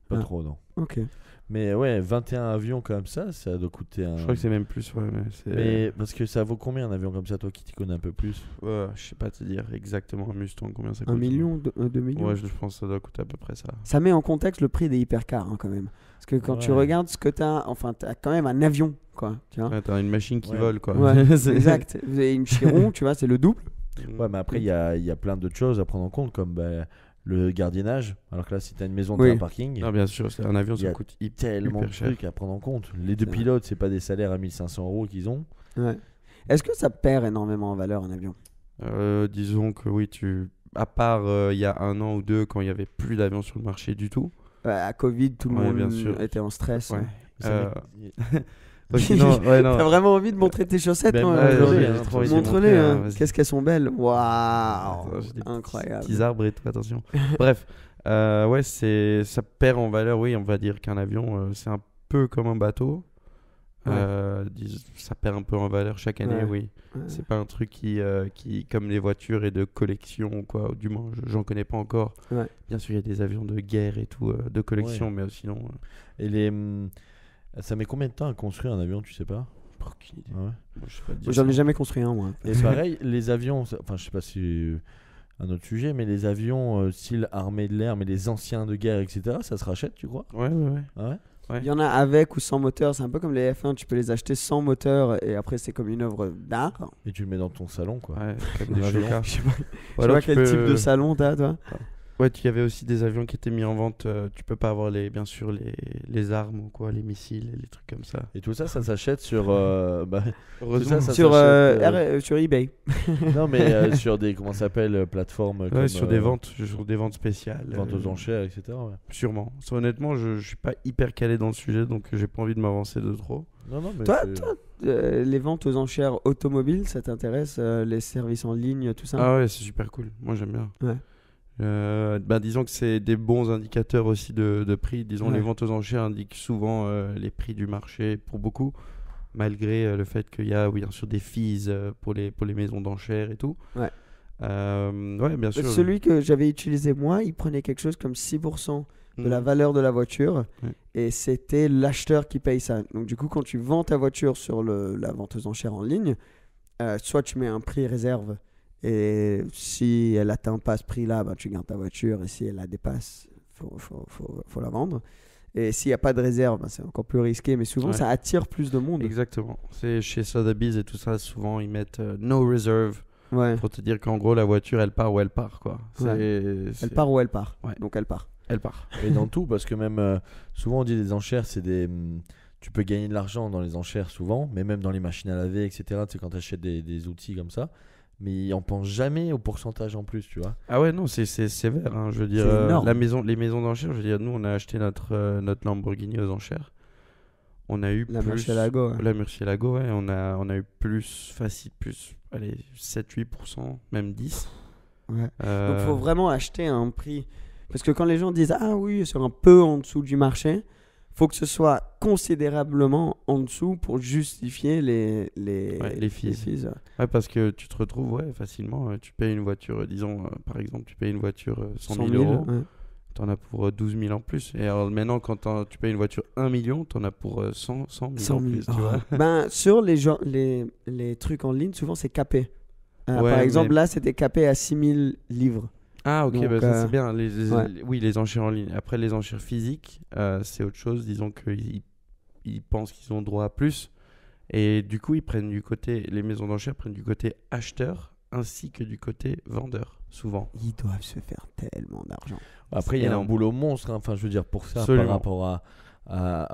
Pas Ah. trop, non. Ok. Mais ouais, 21 avions comme ça doit coûter un. Je crois que c'est même plus, ouais. Mais parce que ça vaut combien un avion comme ça, toi qui t'y connais un peu plus? Je sais pas te dire exactement un Mustang combien ça coûte. 1 million, 2 millions. Ouais, je pense que ça doit coûter à peu près ça. Ça met en contexte le prix des hypercars hein, quand même. Parce que quand tu Ouais. regardes ce que t'as, enfin, t'as quand même un avion quoi. Tu vois. Ouais, t'as une machine qui Ouais. vole, quoi. Ouais, C'est- exact. Et une Chiron, tu vois, c'est le double. Ouais, mais après, il y a plein d'autres choses à prendre en compte, comme le gardiennage. Alors que là, si tu as une maison, Oui. t'as un parking. Non, bien sûr, c'est un avion, Il y ça a coûte Tellement de hyper cher. trucs à prendre en compte. Les deux C'est vrai. pilotes, c'est pas des salaires à 1500 € qu'ils ont. Ouais. Est-ce que ça perd énormément en valeur un avion? Disons que oui, à part il y a 1 an ou 2 quand il y avait plus d'avions sur le marché du tout. À Covid, tout le Ouais, monde bien sûr. était en stress. Ouais. Ça Euh, m'est- Sinon, ouais, non. T'as vraiment envie de montrer tes chaussettes, Ben, non, ouais, aujourd'hui j'ai trop envie de les Montre-les, montrer, hein. vas-y. Qu'est-ce qu'elles sont belles. Waouh, Attends, j'ai des incroyable. Petits arbres et tout, attention. Bref, ouais, ça perd en valeur, oui, on va dire qu'un avion, c'est un peu comme un bateau. Ça perd un peu en valeur chaque année, Ouais. oui. Ouais. C'est pas un truc qui, comme les voitures et de collection, quoi. Du moins, j'en connais pas encore. Ouais. Bien sûr, il y a des avions de guerre et tout, de collection, mais sinon, Et ça met combien de temps à construire un avion, tu sais pas? aucune idée. Ouais. Moi, je sais pas te dire J'en ai ça. jamais construit un, moi. Et pareil, les avions, enfin, je sais pas si c'est un autre sujet, mais les avions style armée de l'air, mais les anciens de guerre, etc., ça se rachète, tu crois? Ouais, ouais, ouais. Ah ouais? Ouais. Il y en a avec ou sans moteur. C'est un peu comme les F1. Tu peux les acheter sans moteur et après, c'est comme une œuvre d'art. Et tu le mets dans ton salon, quoi. Ouais, comme des Un avion. chocas. Je sais pas, Ou je sais alors pas tu quel peux- type de salon t'as, toi. Ouais, il y avait aussi des avions qui étaient mis en vente. Tu peux pas avoir bien sûr les armes ou quoi, les missiles et les trucs comme ça. Et tout ça, ça s'achète sur. Heureusement. ça Sur, s'achète, sur eBay. Non, mais sur des comment ça s'appelle plateformes. Ouais, comme, sur des ventes spéciales. Ventes aux enchères, etc. Ouais. Sûrement. Ça, honnêtement, je suis pas hyper calé dans le sujet, donc j'ai pas envie de m'avancer de trop. Non, non, mais. Toi, c'est- les ventes aux enchères automobiles, ça t'intéresse? Les services en ligne, tout ça? Ah ouais, c'est super cool. Moi, j'aime bien. Ouais. Disons que c'est des bons indicateurs aussi de prix. Disons, Ouais. les ventes aux enchères indiquent souvent les prix du marché pour beaucoup, malgré le fait qu'il y a bien sûr des fees pour les maisons d'enchères et tout. Ouais. Ouais, bien sûr. Celui que j'avais utilisé moi, il prenait quelque chose comme 6% de la Mhm. valeur de la voiture Ouais. et c'était l'acheteur qui paye ça. Donc du coup, quand tu vends ta voiture sur la vente aux enchères en ligne, soit tu mets un prix réserve et si elle atteint pas ce prix-là, ben, tu gardes ta voiture et si elle la dépasse, faut la vendre. Et s'il n'y a pas de réserve, ben, c'est encore plus risqué, mais souvent Ouais. ça attire plus de monde. Exactement. C'est chez Sotheby's et tout ça, souvent ils mettent no reserve Ouais. pour te dire qu'en gros la voiture elle part où elle part, quoi. Elle part où elle part. Ouais. Donc elle part. Elle part. Et dans tout, parce que même souvent on dit des enchères, c'est des. Tu peux gagner de l'argent dans les enchères souvent, mais même dans les machines à laver, etc. Tu sais, quand tu achètes des outils comme ça. Mais on pense jamais au pourcentage en plus, tu vois. Ah ouais, non, c'est sévère, hein. Je veux dire, C'est énorme. les maisons d'enchères, je veux dire, nous on a acheté notre Lamborghini aux enchères. On a eu La plus. Murcielago. Ouais. La Murcielago, ouais, on a eu plus facile, allez, 7-8%, même 10%. Ouais. Donc Euh, il faut vraiment acheter à un prix. Parce que quand les gens disent ah oui, c'est un peu en dessous du marché, faut que ce soit considérablement en dessous pour justifier les fees. Ouais, parce que tu te retrouves facilement, tu payes une voiture, disons, par exemple, tu payes une voiture 100 000 euros, ouais. t'en as pour 12 000 en plus. Et alors maintenant, quand tu payes une voiture 1 million, t'en as pour 100 000 en 100 000. plus, tu Oh. vois. Ben, sur les trucs en ligne, souvent c'est capé. Ouais, par exemple, mais- là, c'était capé à 6 000 livres. Ah ok, Donc, bah, ça c'est bien. ouais. Oui, les enchères en ligne. Après, les enchères physiques, c'est autre chose. Disons qu'ils pensent qu'ils ont droit à plus. Et du coup, ils prennent du côté, les maisons d'enchères prennent du côté acheteur ainsi que du côté vendeur, souvent. Ils doivent se faire tellement d'argent. Après, il y a un énorme. boulot monstre, hein. Enfin, je veux dire, pour ça, Absolument. par rapport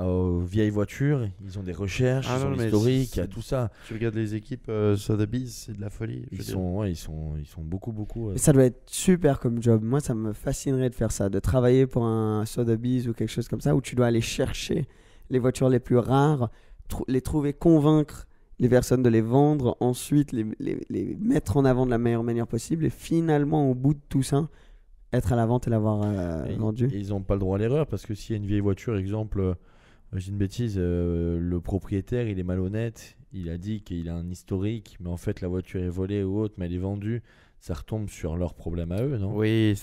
aux vieilles voitures, ils ont des recherches, Ah ils non, ont mais l'historique, il y a c'est- tout ça. Tu regardes les équipes Sotheby's, c'est de la folie. je veux Ils dire. sont, ouais, ils sont beaucoup. Mais ça doit être super comme job. Moi, ça me fascinerait de faire ça, de travailler pour un Sotheby's ou quelque chose comme ça, où tu dois aller chercher les voitures les plus rares, les trouver, convaincre les personnes de les vendre, ensuite les mettre en avant de la meilleure manière possible, et finalement, au bout de tout ça, être à la vente et l'avoir Et vendu. ils n'ont pas le droit à l'erreur parce que s'il y a une vieille voiture, exemple, j'ai une bêtise, le propriétaire il est malhonnête, il a dit qu'il a un historique, mais en fait la voiture est volée ou autre, mais elle est vendue, ça retombe sur leurs problèmes à eux, non? Oui,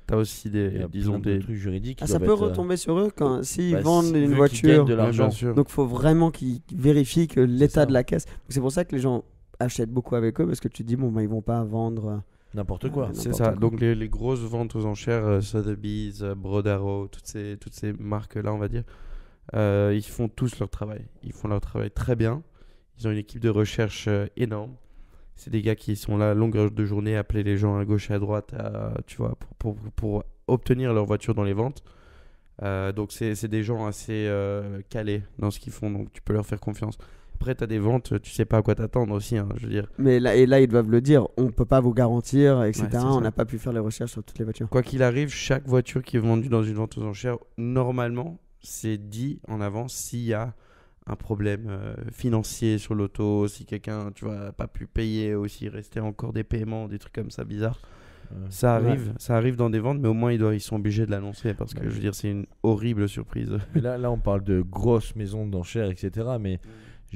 t'as aussi Il y des, a disons plein de des. trucs juridiques. Ah, qui ça doivent peut être, retomber sur eux s'ils bah, vendent vu une qu'ils voiture. gagnent de Ouais, l'argent. bien sûr. Donc, il faut vraiment qu'ils vérifient que l'état ça. de la caisse. C'est pour ça que les gens achètent beaucoup avec eux, parce que tu te dis, bon, bah, ils vont pas vendre. N'importe quoi. Ouais, C'est n'importe ça. quoi. Donc les grosses ventes aux enchères, Sotheby's, Brodaro, toutes ces marques-là, on va dire, Ils font tous leur travail. Ils font leur travail très bien. Ils ont une équipe de recherche énorme. C'est des gars qui sont là à longueur de journée à appeler les gens à gauche et à droite tu vois, pour obtenir leur voiture dans les ventes. Donc c'est des gens assez calés dans ce qu'ils font, donc tu peux leur faire confiance. Après, tu as des ventes, tu sais pas à quoi t'attendre aussi, hein, je veux dire. Mais là, ils doivent le dire, on peut pas vous garantir, etc. Ouais, c'est On ça. n'a pas pu faire les recherches sur toutes les voitures. Quoi qu'il arrive, chaque voiture qui est vendue dans une vente aux enchères, normalement, c'est dit en avance s'il y a un problème financier sur l'auto, si quelqu'un, tu vois, n'a pas pu payer, ou s'il restait encore des paiements, des trucs comme ça bizarres. Ça arrive dans des ventes, mais au moins ils sont obligés de l'annoncer parce que je veux dire, c'est une horrible surprise. Mais là, on parle de grosses maisons d'enchères, etc. Mais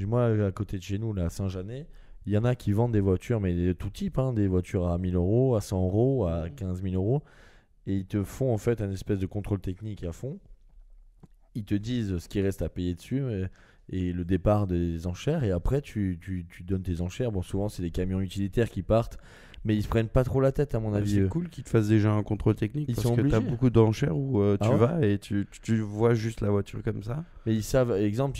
moi, à côté de chez nous, là, à Saint-Janet, il y en a qui vendent des voitures, mais de tout type, hein, des voitures à 1000 euros, à 100 euros, à 15 000 euros. Et ils te font en fait un espèce de contrôle technique à fond. Ils te disent ce qui reste à payer dessus et le départ des enchères. Et après, tu donnes tes enchères. Bon, souvent, c'est des camions utilitaires qui partent. Mais ils se prennent pas trop la tête, à mon avis. C'est cool qu'ils te fassent déjà un contrôle technique Ils parce sont que tu as obligés. beaucoup d'enchères où tu Ah ouais vas et tu vois juste la voiture comme ça. Mais ils savent, exemple,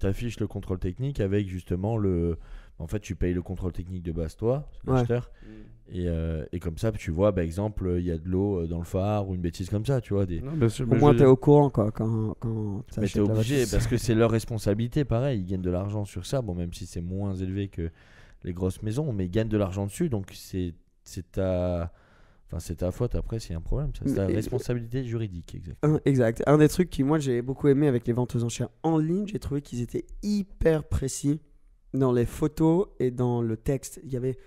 t'affichent le contrôle technique avec justement le. En fait, tu payes le contrôle technique de base, toi, l'acheteur. Et comme ça, tu vois, par exemple, il y a de l'eau dans le phare ou une bêtise comme ça, tu vois. Non, bien sûr, Au mais moins, je- tu es au courant quoi, quand tu Mais achètes t'es la obligé voiture. parce que c'est leur responsabilité, pareil. Ils gagnent de l'argent sur ça, bon, même si c'est moins élevé que les grosses maisons, mais ils gagnent de l'argent dessus, donc c'est ta. Enfin, c'est ta faute après s'il y a un problème. C'est ta Mais- responsabilité juridique, exactement. Exact. Un des trucs qui, moi, j'ai beaucoup aimé avec les ventes aux enchères en ligne, j'ai trouvé qu'ils étaient hyper précis dans les photos et dans le texte. Il y avait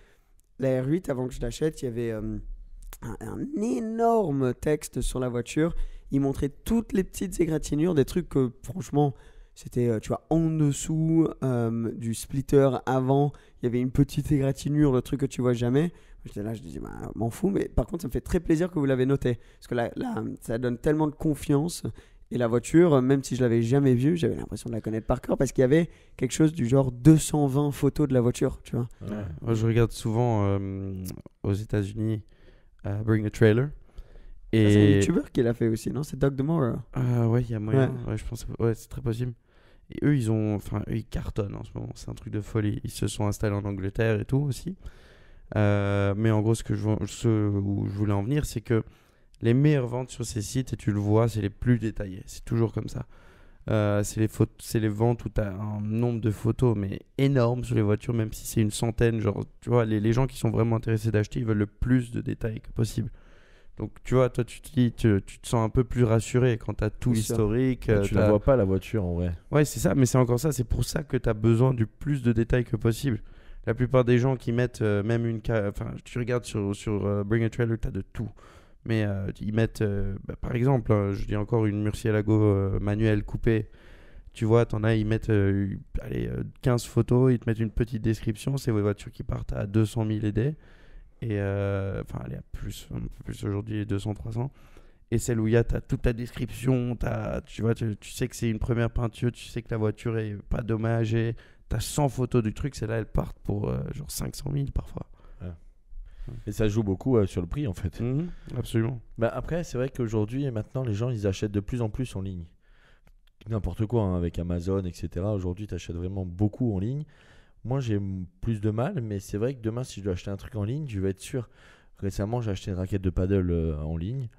la R8, avant que je l'achète, il y avait un énorme texte sur la voiture. Il montrait toutes les petites égratignures, des trucs que, franchement, c'était, tu vois, en dessous du splitter avant, il y avait une petite égratignure, le truc que tu vois jamais. J'étais là, je disais, bah, m'en fous, mais par contre, ça me fait très plaisir que vous l'avez noté. Parce que là, ça donne tellement de confiance. Et la voiture, même si je l'avais jamais vue, j'avais l'impression de la connaître par cœur parce qu'il y avait quelque chose du genre 220 photos de la voiture, tu vois. Ouais. Moi, je regarde souvent aux États-Unis Bring a Trailer. C'est un Et youtubeur qui l'a fait aussi, non? C'est Doug DeMora. ouais, il y a moyen. Ouais, je pense. Ouais, c'est très possible. Et eux, ils cartonnent en ce moment. C'est un truc de folie. Ils se sont installés en Angleterre et tout aussi. Mais en gros, ce où je voulais en venir, c'est que les meilleures ventes sur ces sites, et tu le vois, c'est les plus détaillés. C'est toujours comme ça. C'est les ventes où tu as un nombre de photos mais énorme sur les voitures, même si c'est une centaine. Genre, tu vois, les gens qui sont vraiment intéressés d'acheter, ils veulent le plus de détails que possible. Donc, tu vois, toi, tu te sens un peu plus rassuré quand tu as tout C'est sûr. l'historique. Tu la vois pas, la voiture, en vrai. Ouais, c'est ça, mais c'est encore ça. C'est pour ça que tu as besoin du plus de détails que possible. La plupart des gens qui mettent même enfin, tu regardes sur Bring a Trailer, tu as de tout. Mais ils mettent, par exemple, je dis encore une Murcielago manuelle coupée. Tu vois, t'en as, ils mettent 15 photos, ils te mettent une petite description. C'est des voitures qui partent à 200 000 ED. Et enfin, elle est à plus, un peu plus aujourd'hui, 200, 300. Et celle où il y a toute ta description, tu vois, tu sais que c'est une première peinture, tu sais que la voiture est pas dommagée. Tu as 100 photos du truc, celles-là, elles partent pour genre 500 000 parfois. Et ça joue beaucoup sur le prix, en fait. Absolument. Bah après, c'est vrai qu'aujourd'hui et maintenant, les gens, ils achètent de plus en plus en ligne. N'importe quoi, hein, avec Amazon, etc. Aujourd'hui, tu achètes vraiment beaucoup en ligne. Moi, j'ai plus de mal, mais c'est vrai que demain, si je dois acheter un truc en ligne, je vais être sûr. Récemment, j'ai acheté une raquette de paddle en ligne.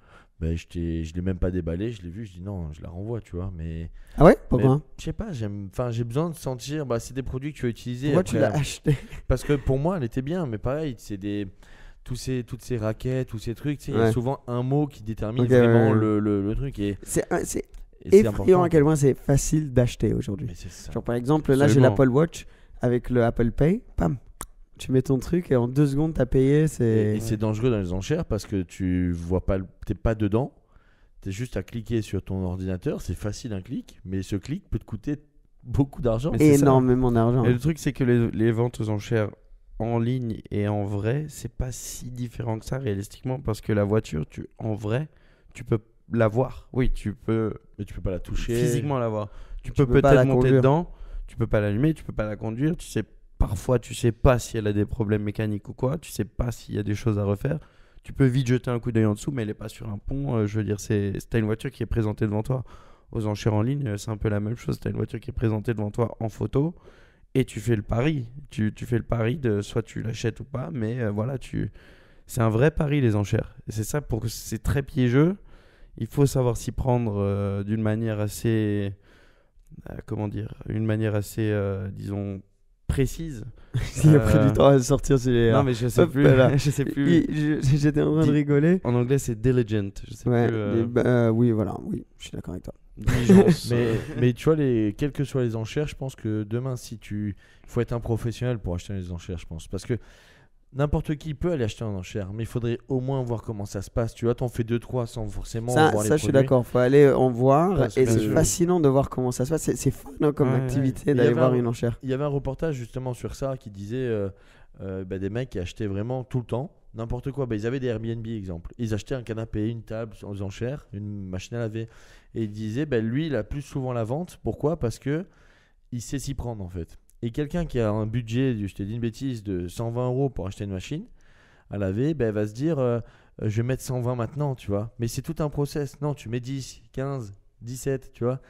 Ben, je l'ai même pas déballée, je l'ai vue, je dis non, je la renvoie, tu vois. Mais Ah ouais? Pourquoi? je sais pas, j'ai besoin de sentir. Bah, c'est des produits que tu vas utiliser. Pourquoi après, tu l'as acheté? Parce que pour moi, elle était bien, mais pareil, c'est toutes ces raquettes, tous ces trucs, tu sais, il y a Ouais. souvent un mot qui détermine Ok, vraiment ouais. le truc. Et C'est c'est effrayant important. à quel point c'est facile d'acheter aujourd'hui. Mais c'est ça. Genre par exemple, là j'ai Absolument. l'Apple Watch avec le Apple Pay, pam, tu mets ton truc et en 2 secondes t'as payé, Et c'est... c'est dangereux dans les enchères parce que tu vois pas, t'es pas dedans, t'es juste à cliquer sur ton ordinateur, c'est facile un clic, mais ce clic peut te coûter beaucoup d'argent. Mais c'est ça. énormément d'argent. Et le truc, c'est que les ventes aux enchères en ligne et en vrai, c'est pas si différent que ça réalistiquement parce que la voiture, en vrai, tu peux la voir. Oui, tu peux Mais tu peux pas la toucher. physiquement la voir. Tu peux peux pas la peut-être monter conduire. dedans, tu peux pas l'allumer, tu peux pas la conduire, parfois tu sais pas si elle a des problèmes mécaniques ou quoi, tu sais pas s'il y a des choses à refaire. Tu peux vite jeter un coup d'œil en dessous, mais elle est pas sur un pont. Je veux dire, t'as une voiture qui est présentée devant toi. aux enchères en ligne, c'est un peu la même chose. Tu as une voiture qui est présentée devant toi en photo et tu fais le pari. Tu fais le pari de soit tu l'achètes ou pas, mais voilà, c'est un vrai pari, les enchères. Et c'est ça, pour que c'est très piégeux. Il faut savoir s'y prendre d'une manière assez, disons, précise. Il a pris du temps à sortir celui-là. Non, mais je sais Hop plus. là. Je sais plus. J'étais en train de rigoler. En anglais, c'est diligent. Je sais Ouais, plus. oui, voilà, oui, je suis d'accord avec toi. Diligence. Mais tu vois, quelles que soient les enchères, je pense que demain, il faut être un professionnel pour acheter les enchères, je pense. Parce que n'importe qui peut aller acheter en enchère, mais il faudrait au moins voir comment ça se passe. Tu vois, t'en fais 2-3 sans forcément voir les Ça, je suis produits. d'accord. Faut aller en voir. Parce Et que c'est je- fascinant de voir comment ça se passe. C'est fun hein, comme Ouais, activité ouais. Il y d'aller avait voir un- une enchère. Il y avait un reportage justement sur ça qui disait des mecs qui achetaient vraiment tout le temps n'importe quoi. Ils avaient des Airbnb, exemple. Ils achetaient un canapé, une table aux enchères, une machine à laver. Et ils disaient, lui, il a plus souvent la vente. Pourquoi ? Parce que il sait s'y prendre en fait. Et quelqu'un qui a un budget, je t'ai dit une bêtise, de 120 € pour acheter une machine à laver, va se dire je vais mettre 120 maintenant, tu vois. Mais c'est tout un process. Non, tu mets 10, 15, 17, tu vois.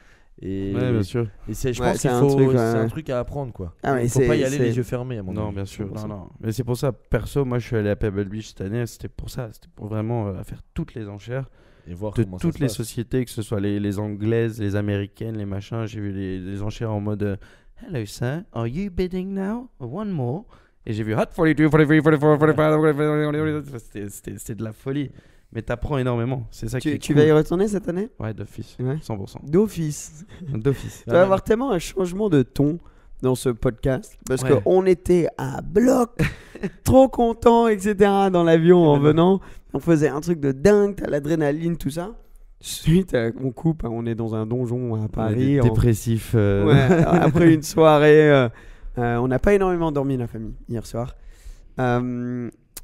Et, Ouais, bien sûr. et je Ouais, pense c'est qu'il un faut, truc, c'est ouais. un truc à apprendre, quoi. Ah, mais Il faut pas y c'est- aller c'est- les yeux fermés, à mon Non, avis. bien sûr. C'est pour ça. Non. Mais c'est pour ça, perso, moi je suis allé à Pebble Beach cette année, c'était pour ça. C'était pour vraiment faire toutes les enchères Et voir de comment ça toutes se les passe. sociétés, que ce soit les anglaises, les américaines, les machins. J'ai vu les enchères en mode Hello sir, are you bidding now? One more. Et j'ai vu Hot 42, 43, 44, 45. C'était de la folie. Mais t'apprends énormément. C'est ça qui est Tu cool. vas y retourner cette année Ouais, d'office. Ouais. 100%. D'office. D'office. Tu vas avoir tellement un changement de ton dans ce podcast parce Ouais. qu'on était à bloc, trop content, etc. dans l'avion en venant. On faisait un truc de dingue, t'as l'adrénaline, tout ça. Suite, on coupe, on est dans un donjon à Paris. Dépressif. Ouais, après une soirée, on n'a pas énormément dormi la famille hier soir.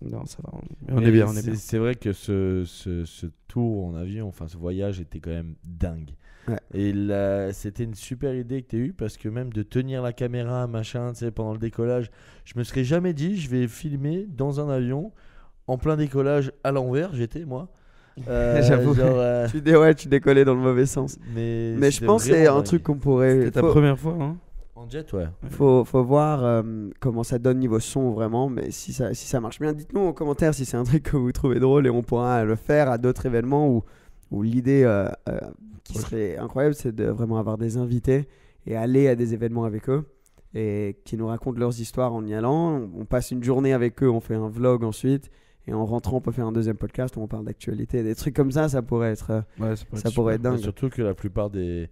Non, ça va. On Et est bien, on est bien. C'est vrai que ce tour en avion, enfin ce voyage était quand même dingue. Ouais. Et là, c'était une super idée que tu as eue parce que même de tenir la caméra, machin, tu sais, pendant le décollage, je me serais jamais dit je vais filmer dans un avion en plein décollage à l'envers, j'étais moi. J'avoue. Genre, Tu décollais dans le mauvais sens. mais Mais je c'était pense que c'est vraiment un dingue. truc qu'on pourrait. C'était ta première fois, hein? En jet, ouais. Faut voir comment ça donne niveau son vraiment, mais si ça marche bien, dites-nous en commentaire si c'est un truc que vous trouvez drôle et on pourra le faire à d'autres événements où l'idée qui serait incroyable, c'est de vraiment avoir des invités et aller à des événements avec eux et qui nous racontent leurs histoires en y allant. On passe une journée avec eux, on fait un vlog ensuite et en rentrant on peut faire un deuxième podcast où on parle d'actualité, des trucs comme ça pourrait être Ouais, ça pourrait être Ouais, dingue. surtout que la plupart des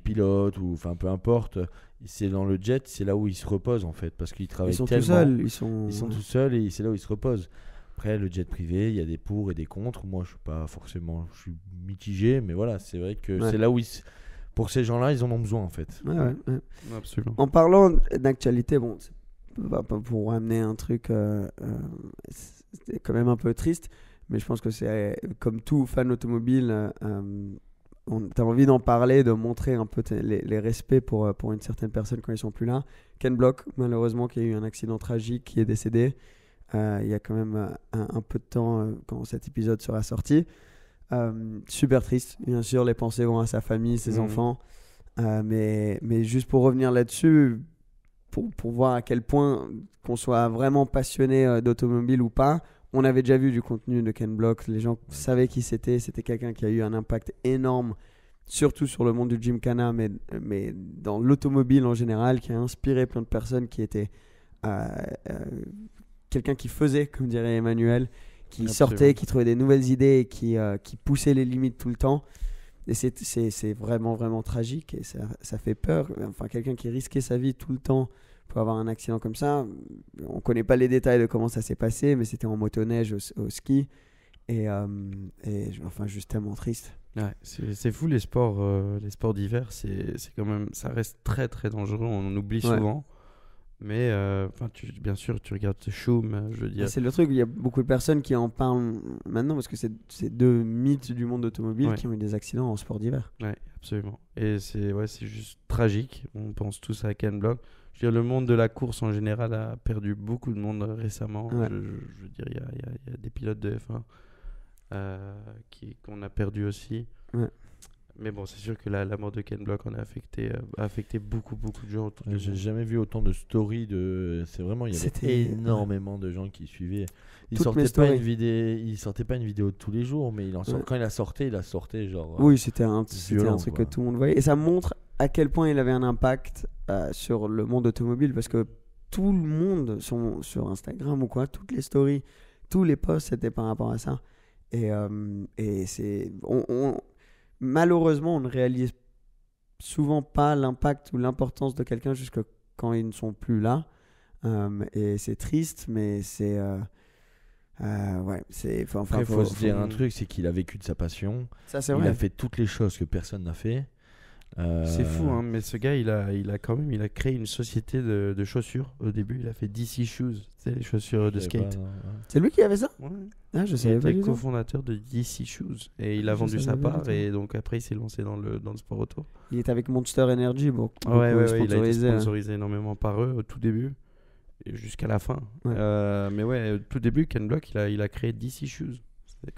pilotes ou enfin peu importe, c'est dans le jet, c'est là où ils se reposent en fait parce qu'ils travaillent Ils sont tout tellement. seuls, Ils sont tout seuls et c'est là où ils se reposent. Après, le jet privé, il y a des pour et des contre. Moi, je suis pas forcément, je suis mitigé, mais voilà, c'est vrai que Ouais. c'est là où pour ces gens-là, ils en ont besoin en fait. Ouais. Absolument. En parlant d'actualité, bon, c'est pas pour ramener un truc, c'est quand même un peu triste, mais je pense que c'est comme tout fan automobile, t'as envie d'en parler, de montrer un peu les respects pour une certaine personne quand ils sont plus là. Ken Block, malheureusement, qui a eu un accident tragique, qui est décédé. Il y a quand même un peu de temps quand cet épisode sera sorti. Super triste, bien sûr, les pensées vont à sa famille, ses enfants. Mais juste pour revenir là-dessus, pour voir à quel point qu'on soit vraiment passionné d'automobile ou pas, on avait déjà vu du contenu de Ken Block, les gens savaient qui c'était quelqu'un qui a eu un impact énorme, surtout sur le monde du Gymkhana, mais dans l'automobile en général, qui a inspiré plein de personnes, qui étaient quelqu'un qui faisait, comme dirait Emmanuel, qui sortait, qui trouvait des nouvelles idées et qui poussait les limites tout le temps. Et c'est vraiment, vraiment tragique et ça fait peur. Enfin, quelqu'un qui risquait sa vie tout le temps pour avoir un accident comme ça, on ne connaît pas les détails de comment ça s'est passé, mais c'était en motoneige au ski. Et enfin, juste tellement triste. Ouais, c'est fou les sports d'hiver, c'est quand même, ça reste très très dangereux, on en oublie souvent. Mais bien sûr, tu regardes Schum, je veux dire. C'est le truc, il y a beaucoup de personnes qui en parlent maintenant parce que c'est deux mythes du monde automobile qui ont eu des accidents en sport d'hiver. Ouais, absolument. Et c'est juste tragique. On pense tous à Ken Block. Je veux dire, le monde de la course en général a perdu beaucoup de monde récemment. Ouais. Je veux dire, il y a des pilotes de F1 qu'on a perdu aussi. Ouais. Mais bon, c'est sûr que la mort de Ken Block a affecté beaucoup de gens autour du J'ai monde. jamais vu autant de stories c'est vraiment, il y C'était- avait énormément de gens qui suivaient. Il Toutes sortait mes pas stories. il sortait pas une vidéo tous les jours, mais Ouais. quand il a sorti genre. Oui, c'était un violent, truc quoi. que tout le monde voyait. Et ça montre à quel point il avait un impact sur le monde automobile, parce que tout le monde sur Instagram ou quoi, toutes les stories, tous les posts, c'était par rapport à ça. Et c'est... malheureusement, on ne réalise souvent pas l'impact ou l'importance de quelqu'un jusque quand ils ne sont plus là. Et c'est triste, mais c'est... ouais, c'est... Après, il faut se dire un truc, c'est qu'il a vécu de sa passion. Ça, c'est Il vrai. a fait toutes les choses que personne n'a fait. C'est fou, hein, mais ce gars, il a créé une société de chaussures. Au début, il a fait DC Shoes, c'est les chaussures de Je savais skate. pas, ouais. C'est lui qui avait ça? Ouais. Ah, je Il savais pas était du tout. cofondateur de DC Shoes et il a Je vendu sa savais pas du part tout. et donc après il s'est lancé dans le sport auto. Il est avec Monster Energy, beaucoup Il a été sponsorisé. sponsorisé énormément par eux au tout début et jusqu'à la fin. Ouais. Mais ouais, au tout début, Ken Block, il a créé DC Shoes. C'est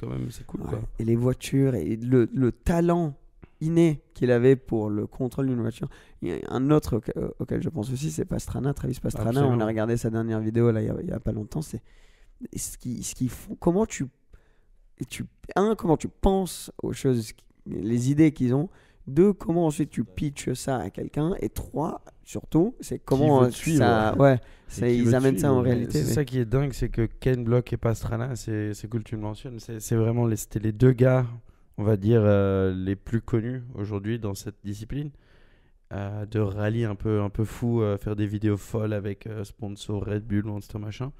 cool, Ouais. quoi. Et les voitures et le talent inné qu'il avait pour le contrôle d'une voiture. Il y a un autre auquel je pense aussi, c'est Pastrana, Travis Pastrana. Absolument. On a regardé sa dernière vidéo là, il y a pas longtemps. C'est ce qu'ils font. Comment tu penses aux choses, les idées qu'ils ont. 2, comment ensuite tu pitches ça à quelqu'un. Et 3, surtout, c'est comment veut te suivre, ça, ouais, ça, qui veut ils te amènent ça suivre, en ouais. réalité. C'est mais- ça qui est dingue, c'est que Ken Block et Pastrana, c'est cool que tu le mentionnes. C'est vraiment c'était les deux gars, on va dire, les plus connus aujourd'hui dans cette discipline. De rallye un peu fou, faire des vidéos folles avec sponsor Red Bull, Monster machin.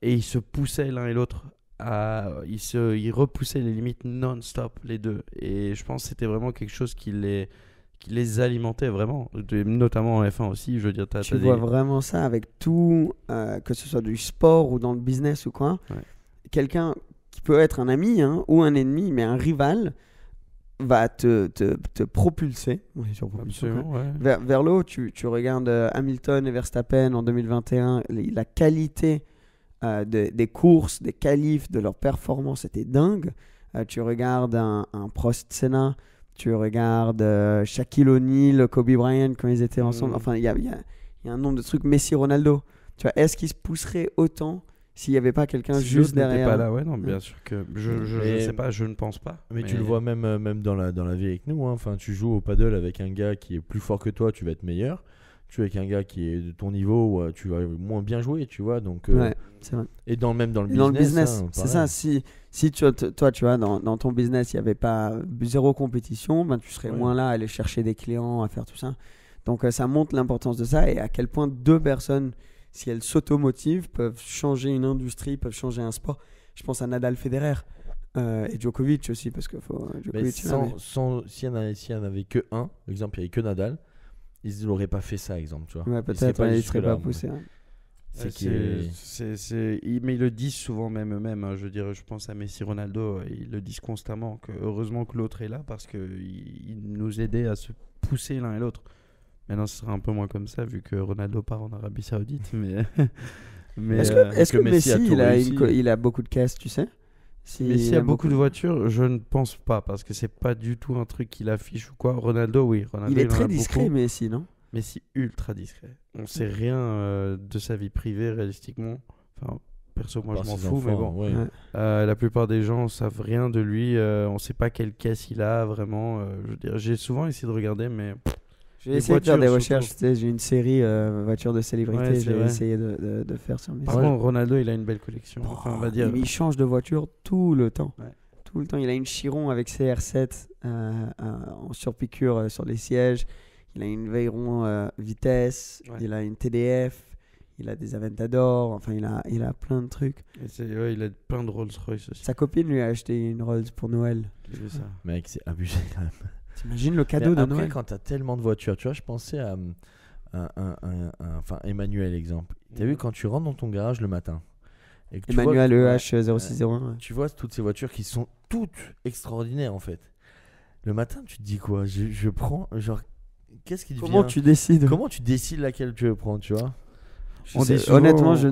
Et ils se poussaient l'un et l'autre. Ils repoussaient les limites non-stop, les deux. Et je pense que c'était vraiment quelque chose qui les alimentait vraiment. Notamment en F1 aussi, je veux dire. Tu vois vraiment ça avec tout, que ce soit du sport ou dans le business ou quoi. Ouais. Quelqu'un qui peut être un ami hein, ou un ennemi, mais un rival va te propulser. On est sur propulsion, quoi. Absolument, ouais. Vers le haut. Tu regardes Hamilton et Verstappen en 2021, la qualité des courses, des qualifs, de leurs performances était dingue. Tu regardes un Prost Senna, tu regardes Shaquille O'Neal, Kobe Bryant quand ils étaient ensemble. Enfin, il y a un nombre de trucs. Messi, Ronaldo. Tu vois, est-ce qu'ils se pousseraient autant s'il n'y avait pas quelqu'un Si juste l'autre n'était derrière? pas là, ouais, non, bien sûr que je Mais- sais pas, je ne pense pas. Mais tu le vois même dans la vie avec nous. Hein. Enfin, tu joues au paddle avec un gars qui est plus fort que toi, tu vas être meilleur. Tu joues avec un gars qui est de ton niveau, tu vas moins bien jouer, tu vois. Donc, Ouais, c'est vrai. et même dans le Et dans business. le business, hein, c'est pareil. ça. Si toi, tu vois, dans ton business, il n'y avait pas zéro compétition, ben, tu serais Ouais. moins là à aller chercher des clients, à faire tout ça. Donc, ça montre l'importance de ça et à quel point 2 personnes, si elles s'automotivent, peuvent changer une industrie, peuvent changer un sport. Je pense à Nadal, Federer et Djokovic aussi, parce que Mais Djokovic, là, mais- s'il y en avait que un, exemple, il n'y avait que Nadal, ils n'auraient pas fait ça, exemple, tu vois. ouais, Ils seraient peut-être, ouais, ils ne seraient jusque-là, pas poussés. Ouais. C'est qu'il est- Mais ils le disent souvent même eux-mêmes. Hein. Je veux dire, je pense à Messi, Ronaldo, ils le disent constamment. Que heureusement que l'autre est là parce qu'il nous aidait à se pousser l'un et l'autre. Maintenant, ce sera un peu moins comme ça vu que Ronaldo part en Arabie Saoudite. Mais Est-ce que Messi, Messi a tout il a, réussi. il a beaucoup de caisses, tu sais? Messi a beaucoup de voitures, je ne pense pas parce que c'est pas du tout un truc qu'il affiche ou quoi. Ronaldo, oui. Ronaldo, Il est en a très beaucoup. discret, Messi, non? Messi ultra discret. On sait rien de sa vie privée réalistiquement. Enfin, perso, moi par je m'en ses fous, mais enfants, bon. ouais. Ouais. La plupart des gens savent rien de lui. On sait pas quelle caisse il a vraiment. Je veux dire, j'ai souvent essayé de regarder, mais J'ai Les essayé de faire des voitures, recherches. Tu sais, j'ai une série voitures de célébrités. Ouais, c'est j'ai vrai. essayé de faire sur Messi. par contre, Ronaldo, il a une belle collection. Enfin, on va dire. Il change de voiture tout le temps. Ouais. Tout le temps. Il a une Chiron avec CR7 en surpiqûre sur les sièges. Il a une Veyron vitesse. Ouais. Il a une TDF. Il a des Aventador. Enfin, il a plein de trucs. Ouais, il a plein de Rolls Royce aussi. Sa copine lui a acheté une Rolls pour Noël. J'ai vu ça. Mec, c'est abusé quand même. T'imagines le cadeau Mais de après, Noël? quand t'as tellement de voitures, tu vois, je pensais à enfin, Emmanuel, exemple. T'as vu quand tu rentres dans ton garage le matin et que tu vois Emmanuel que- EH0601. ouais. tu vois toutes ces voitures qui sont toutes extraordinaires en fait. Le matin, tu te dis quoi? Je prends, genre, qu'est-ce qui Comment devient- tu décides? Comment tu décides laquelle tu veux prendre, tu vois? On dit souvent- Honnêtement, je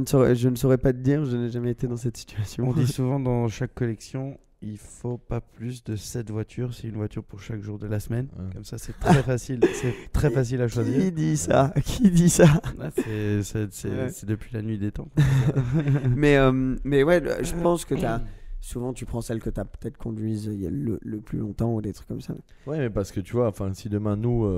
ne saurais pas te dire. Je n'ai jamais été dans cette situation. On dit souvent dans chaque collection, il faut pas plus de 7 voitures. C'est une voiture pour chaque jour de la semaine. Ouais. Comme ça, c'est très facile. C'est très facile à choisir. Qui dit ça? Qui dit ça? Ah, c'est Ouais. depuis la nuit des temps. Mais ouais, je pense que souvent tu prends celle que tu as peut-être conduise il y a le plus longtemps ou des trucs comme ça. Ouais, mais parce que tu vois, enfin, si demain nous,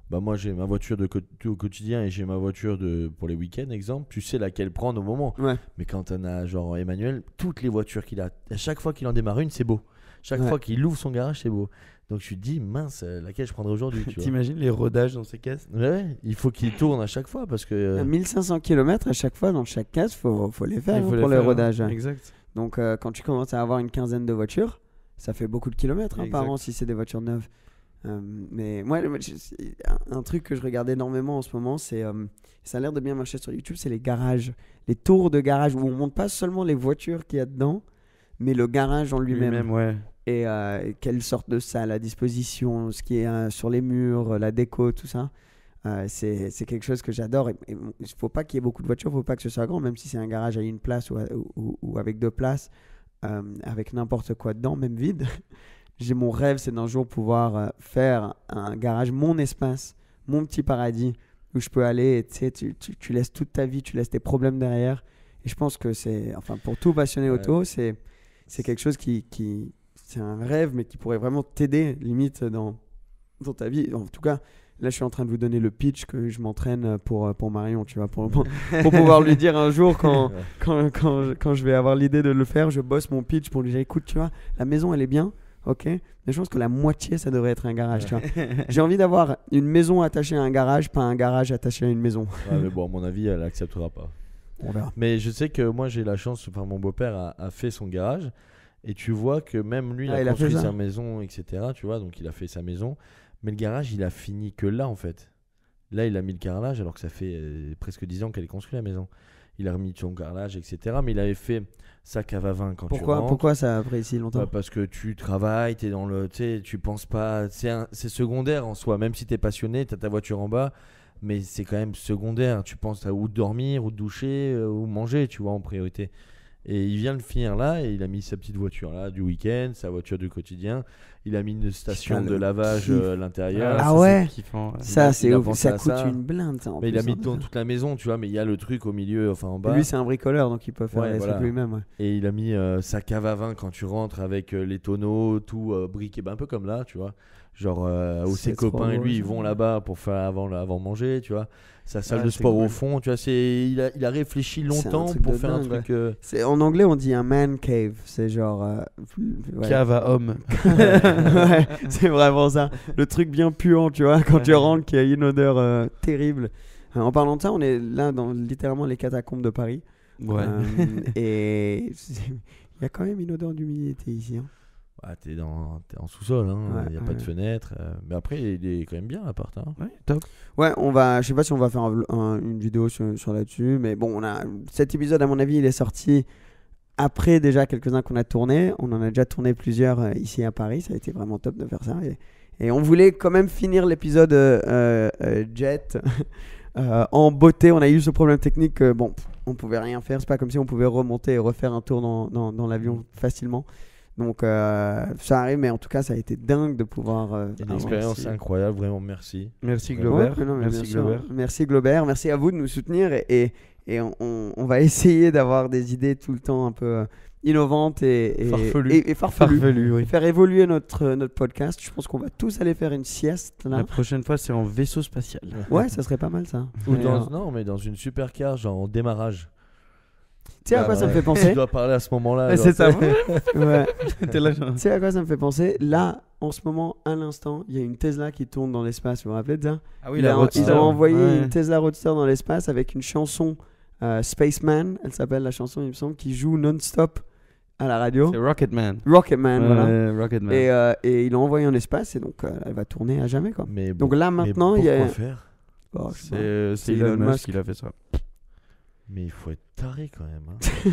bah moi j'ai ma voiture au quotidien et j'ai ma voiture pour les week-ends, exemple, tu sais laquelle prendre au moment. Ouais. Mais quand on a genre Emmanuel, toutes les voitures qu'il a, à chaque fois qu'il en démarre une, c'est beau. Chaque Ouais. fois qu'il ouvre son garage, c'est beau. Donc je te dis, mince, laquelle je prendrai aujourd'hui, tu vois. T'imagines les rodages dans ces caisses? Ouais, il faut qu'il tourne à chaque fois parce que. 1500 km à chaque fois dans chaque case, faut les faire Il faut pour les le faire, rodage. Exact. Donc quand tu commences à avoir une quinzaine de voitures, ça fait beaucoup de kilomètres par Exact. an si c'est des voitures neuves. Mais moi, un truc que je regarde énormément en ce moment, c'est ça a l'air de bien marcher sur YouTube, c'est les garages, les tours de garage où on monte pas seulement les voitures qu'il y a dedans, mais le garage en lui-même. Ouais. Et quelle sorte de salle à disposition, ce qui est sur les murs, la déco, tout ça. C'est quelque chose que j'adore. Il ne faut pas qu'il y ait beaucoup de voitures, il ne faut pas que ce soit grand, même si c'est un garage à une place ou avec 2 places, avec n'importe quoi dedans, même vide. Mon rêve, c'est d'un jour pouvoir faire un garage, mon espace, mon petit paradis, où je peux aller, et, tu laisses toute ta vie, tu laisses tes problèmes derrière. Et je pense que pour tout passionné auto, c'est quelque chose qui c'est un rêve, mais qui pourrait vraiment t'aider, limite, dans ta vie. En tout cas, là, je suis en train de vous donner le pitch que je m'entraîne pour Marion, tu vois, pour pouvoir lui dire un jour quand je vais avoir l'idée de le faire, je bosse mon pitch pour lui dire, écoute, tu vois, la maison, elle est bien, ok, mais je pense que la moitié, ça devrait être un garage, tu vois. J'ai envie d'avoir une maison attachée à un garage, pas un garage attaché à une maison. Ouais, mais bon, à mon avis, elle acceptera pas. On verra. Mais je sais que moi j'ai la chance, enfin mon beau-père a fait son garage et tu vois que même lui il a il a fait construit ça. sa maison, etc. Tu vois, donc il a fait sa maison, mais le garage il a fini que là en fait. Là il a mis le carrelage alors que ça fait presque 10 ans qu'elle est construite la maison. Il a remis son carrelage, etc. Mais il avait fait sa cave à vin quand tu rentres. Pourquoi ça a pris si longtemps? Parce que tu travailles, t'es dans le, tu sais, tu penses pas, c'est secondaire en soi. Même si t'es passionné, t'as ta voiture en bas, mais c'est quand même secondaire. Tu penses à où dormir, où te doucher, où manger, tu vois, en priorité. Et il vient de finir là et il a mis sa petite voiture là du week-end, sa voiture du quotidien. Il a mis une station Putain, de le lavage kiff. à l'intérieur. Ah ouais. C'est kiffant. Ça, il c'est a ouf. pensé Ça à coûte ça. une blinde, ça, en Mais plus, il a mis hein. dans toute la maison, tu vois, mais il y a le truc au milieu, enfin en bas. Lui, c'est un bricoleur, donc il peut faire Ouais, les voilà. trucs lui-même. Ouais. Et il a mis sa cave à vin quand tu rentres avec les tonneaux, tout briqué, un peu comme là, tu vois. Genre où C'est ses trop copains et beau, lui ils ça. vont là-bas pour faire avant manger, tu vois. Sa salle Ouais, de c'est sport au cool. fond, tu vois. Il a réfléchi C'est un longtemps truc pour de faire un dingue, truc. En anglais, on dit un man cave. C'est genre. Ouais. Cave à homme. Ouais, c'est vraiment ça. Le truc bien puant, tu vois, quand tu Ouais. rentres, qui a une odeur terrible. En parlant de ça, on est là dans littéralement les catacombes de Paris. Ouais. Et il y a quand même une odeur d'humidité ici. Hein. Ouais, t'es en sous-sol, hein. Ouais, Il n'y a ouais. pas de fenêtre. Mais après, il est quand même bien l'appart. Hein. Ouais, top. Ouais, je sais pas si on va faire une vidéo sur là-dessus, mais bon, cet épisode, à mon avis, il est sorti après déjà quelques-uns qu'on a tournés. On en a déjà tourné plusieurs ici à Paris. Ça a été vraiment top de faire ça. Et on voulait quand même finir l'épisode Jet en beauté. On a eu ce problème technique que, bon, on pouvait rien faire. C'est pas comme si on pouvait remonter et refaire un tour dans l'avion facilement. Donc ça arrive, mais en tout cas, ça a été dingue de pouvoir. Une expérience merci. incroyable, vraiment merci. Merci Ouais, Glober. Ouais, non, mais Merci bien sûr. Glober. Merci Glober. Merci à vous de nous soutenir et on va essayer d'avoir des idées tout le temps un peu innovantes et Farfelues. et farfelues. Farfelu, oui. Faire évoluer notre podcast. Je pense qu'on va tous aller faire une sieste là. La prochaine fois, c'est en vaisseau spatial. Ouais, ça serait pas mal ça. Ou Mais, non, mais dans une supercar, genre en démarrage. tu sais à quoi ça me fait penser Tu dois parler à ce moment-là. Ouais, genre, c'est ça. Ouais. T'es là, genre. Tu sais à quoi ça me fait penser? Là, en ce moment, à l'instant, il y a une Tesla qui tourne dans l'espace. Vous vous rappelez de ça? Ah oui, Ils la Roadster. ont envoyé Ouais. une Tesla Roadster dans l'espace avec une chanson Spaceman, elle s'appelle la chanson, il me semble, qui joue non-stop à la radio. C'est Rocketman. Rocketman, voilà. Rocketman. Et ils l'ont envoyé en espace et donc elle va tourner à jamais quoi. Mais bon, Donc là mais maintenant il y a. pourquoi faire Oh, je sais pas. C'est Elon Musk qui a fait ça. Mais il faut être taré quand même. Hein.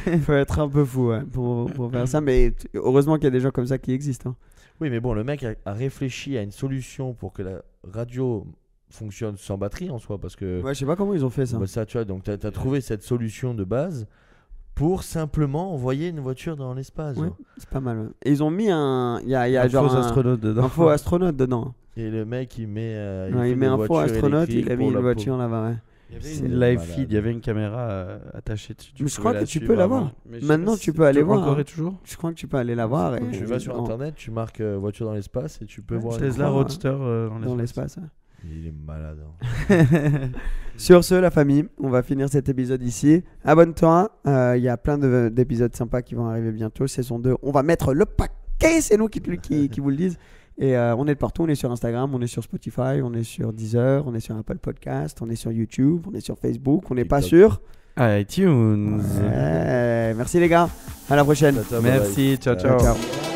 Il faut être un peu fou ouais, pour faire ça, mais heureusement qu'il y a des gens comme ça qui existent. Hein. Oui, mais bon, le mec a réfléchi à une solution pour que la radio fonctionne sans batterie en soi, parce que Ouais, je sais pas comment ils ont fait ça. bah, ça, tu vois, donc t'as trouvé cette solution de base pour simplement envoyer une voiture dans l'espace. Ouais. genre. C'est pas mal. Ouais. Et ils ont mis un. Il y a Un genre faux un astronaute dedans. un faux astronaute dedans. Et le mec, il met, Ouais, il fait met des un faux voitures astronaute, il électriques a mis pour une la voiture là-bas. Ouais. Il y avait C'est une malade. live feed, il y avait une caméra attachée dessus. Mais je crois pouvais que la tu suivre peux l'avoir. avant. Mais je sais Maintenant, pas tu si peux aller voir, Encore hein. et toujours. Je crois que tu peux aller la voir. Et Tu vas sur en- internet, tu marques voiture dans l'espace et tu peux Ouais, voir. je Tesla crois, Roadster dans l'espace. Ouais. Il est malade. Hein. Sur ce, la famille, on va finir cet épisode ici. Abonne-toi. Il y a plein d'épisodes sympas qui vont arriver bientôt. Saison 2. On va mettre le paquet. C'est nous qui vous le disent. Et on est de partout. On est sur Instagram, on est sur Spotify, on est sur Deezer, on est sur Apple Podcast, on est sur YouTube, on est sur Facebook. On n'est pas TikTok. sur. iTunes. Ouais. Merci les gars. À la prochaine. Tata, bye bye. Merci, ciao, Ciao, ciao. ciao.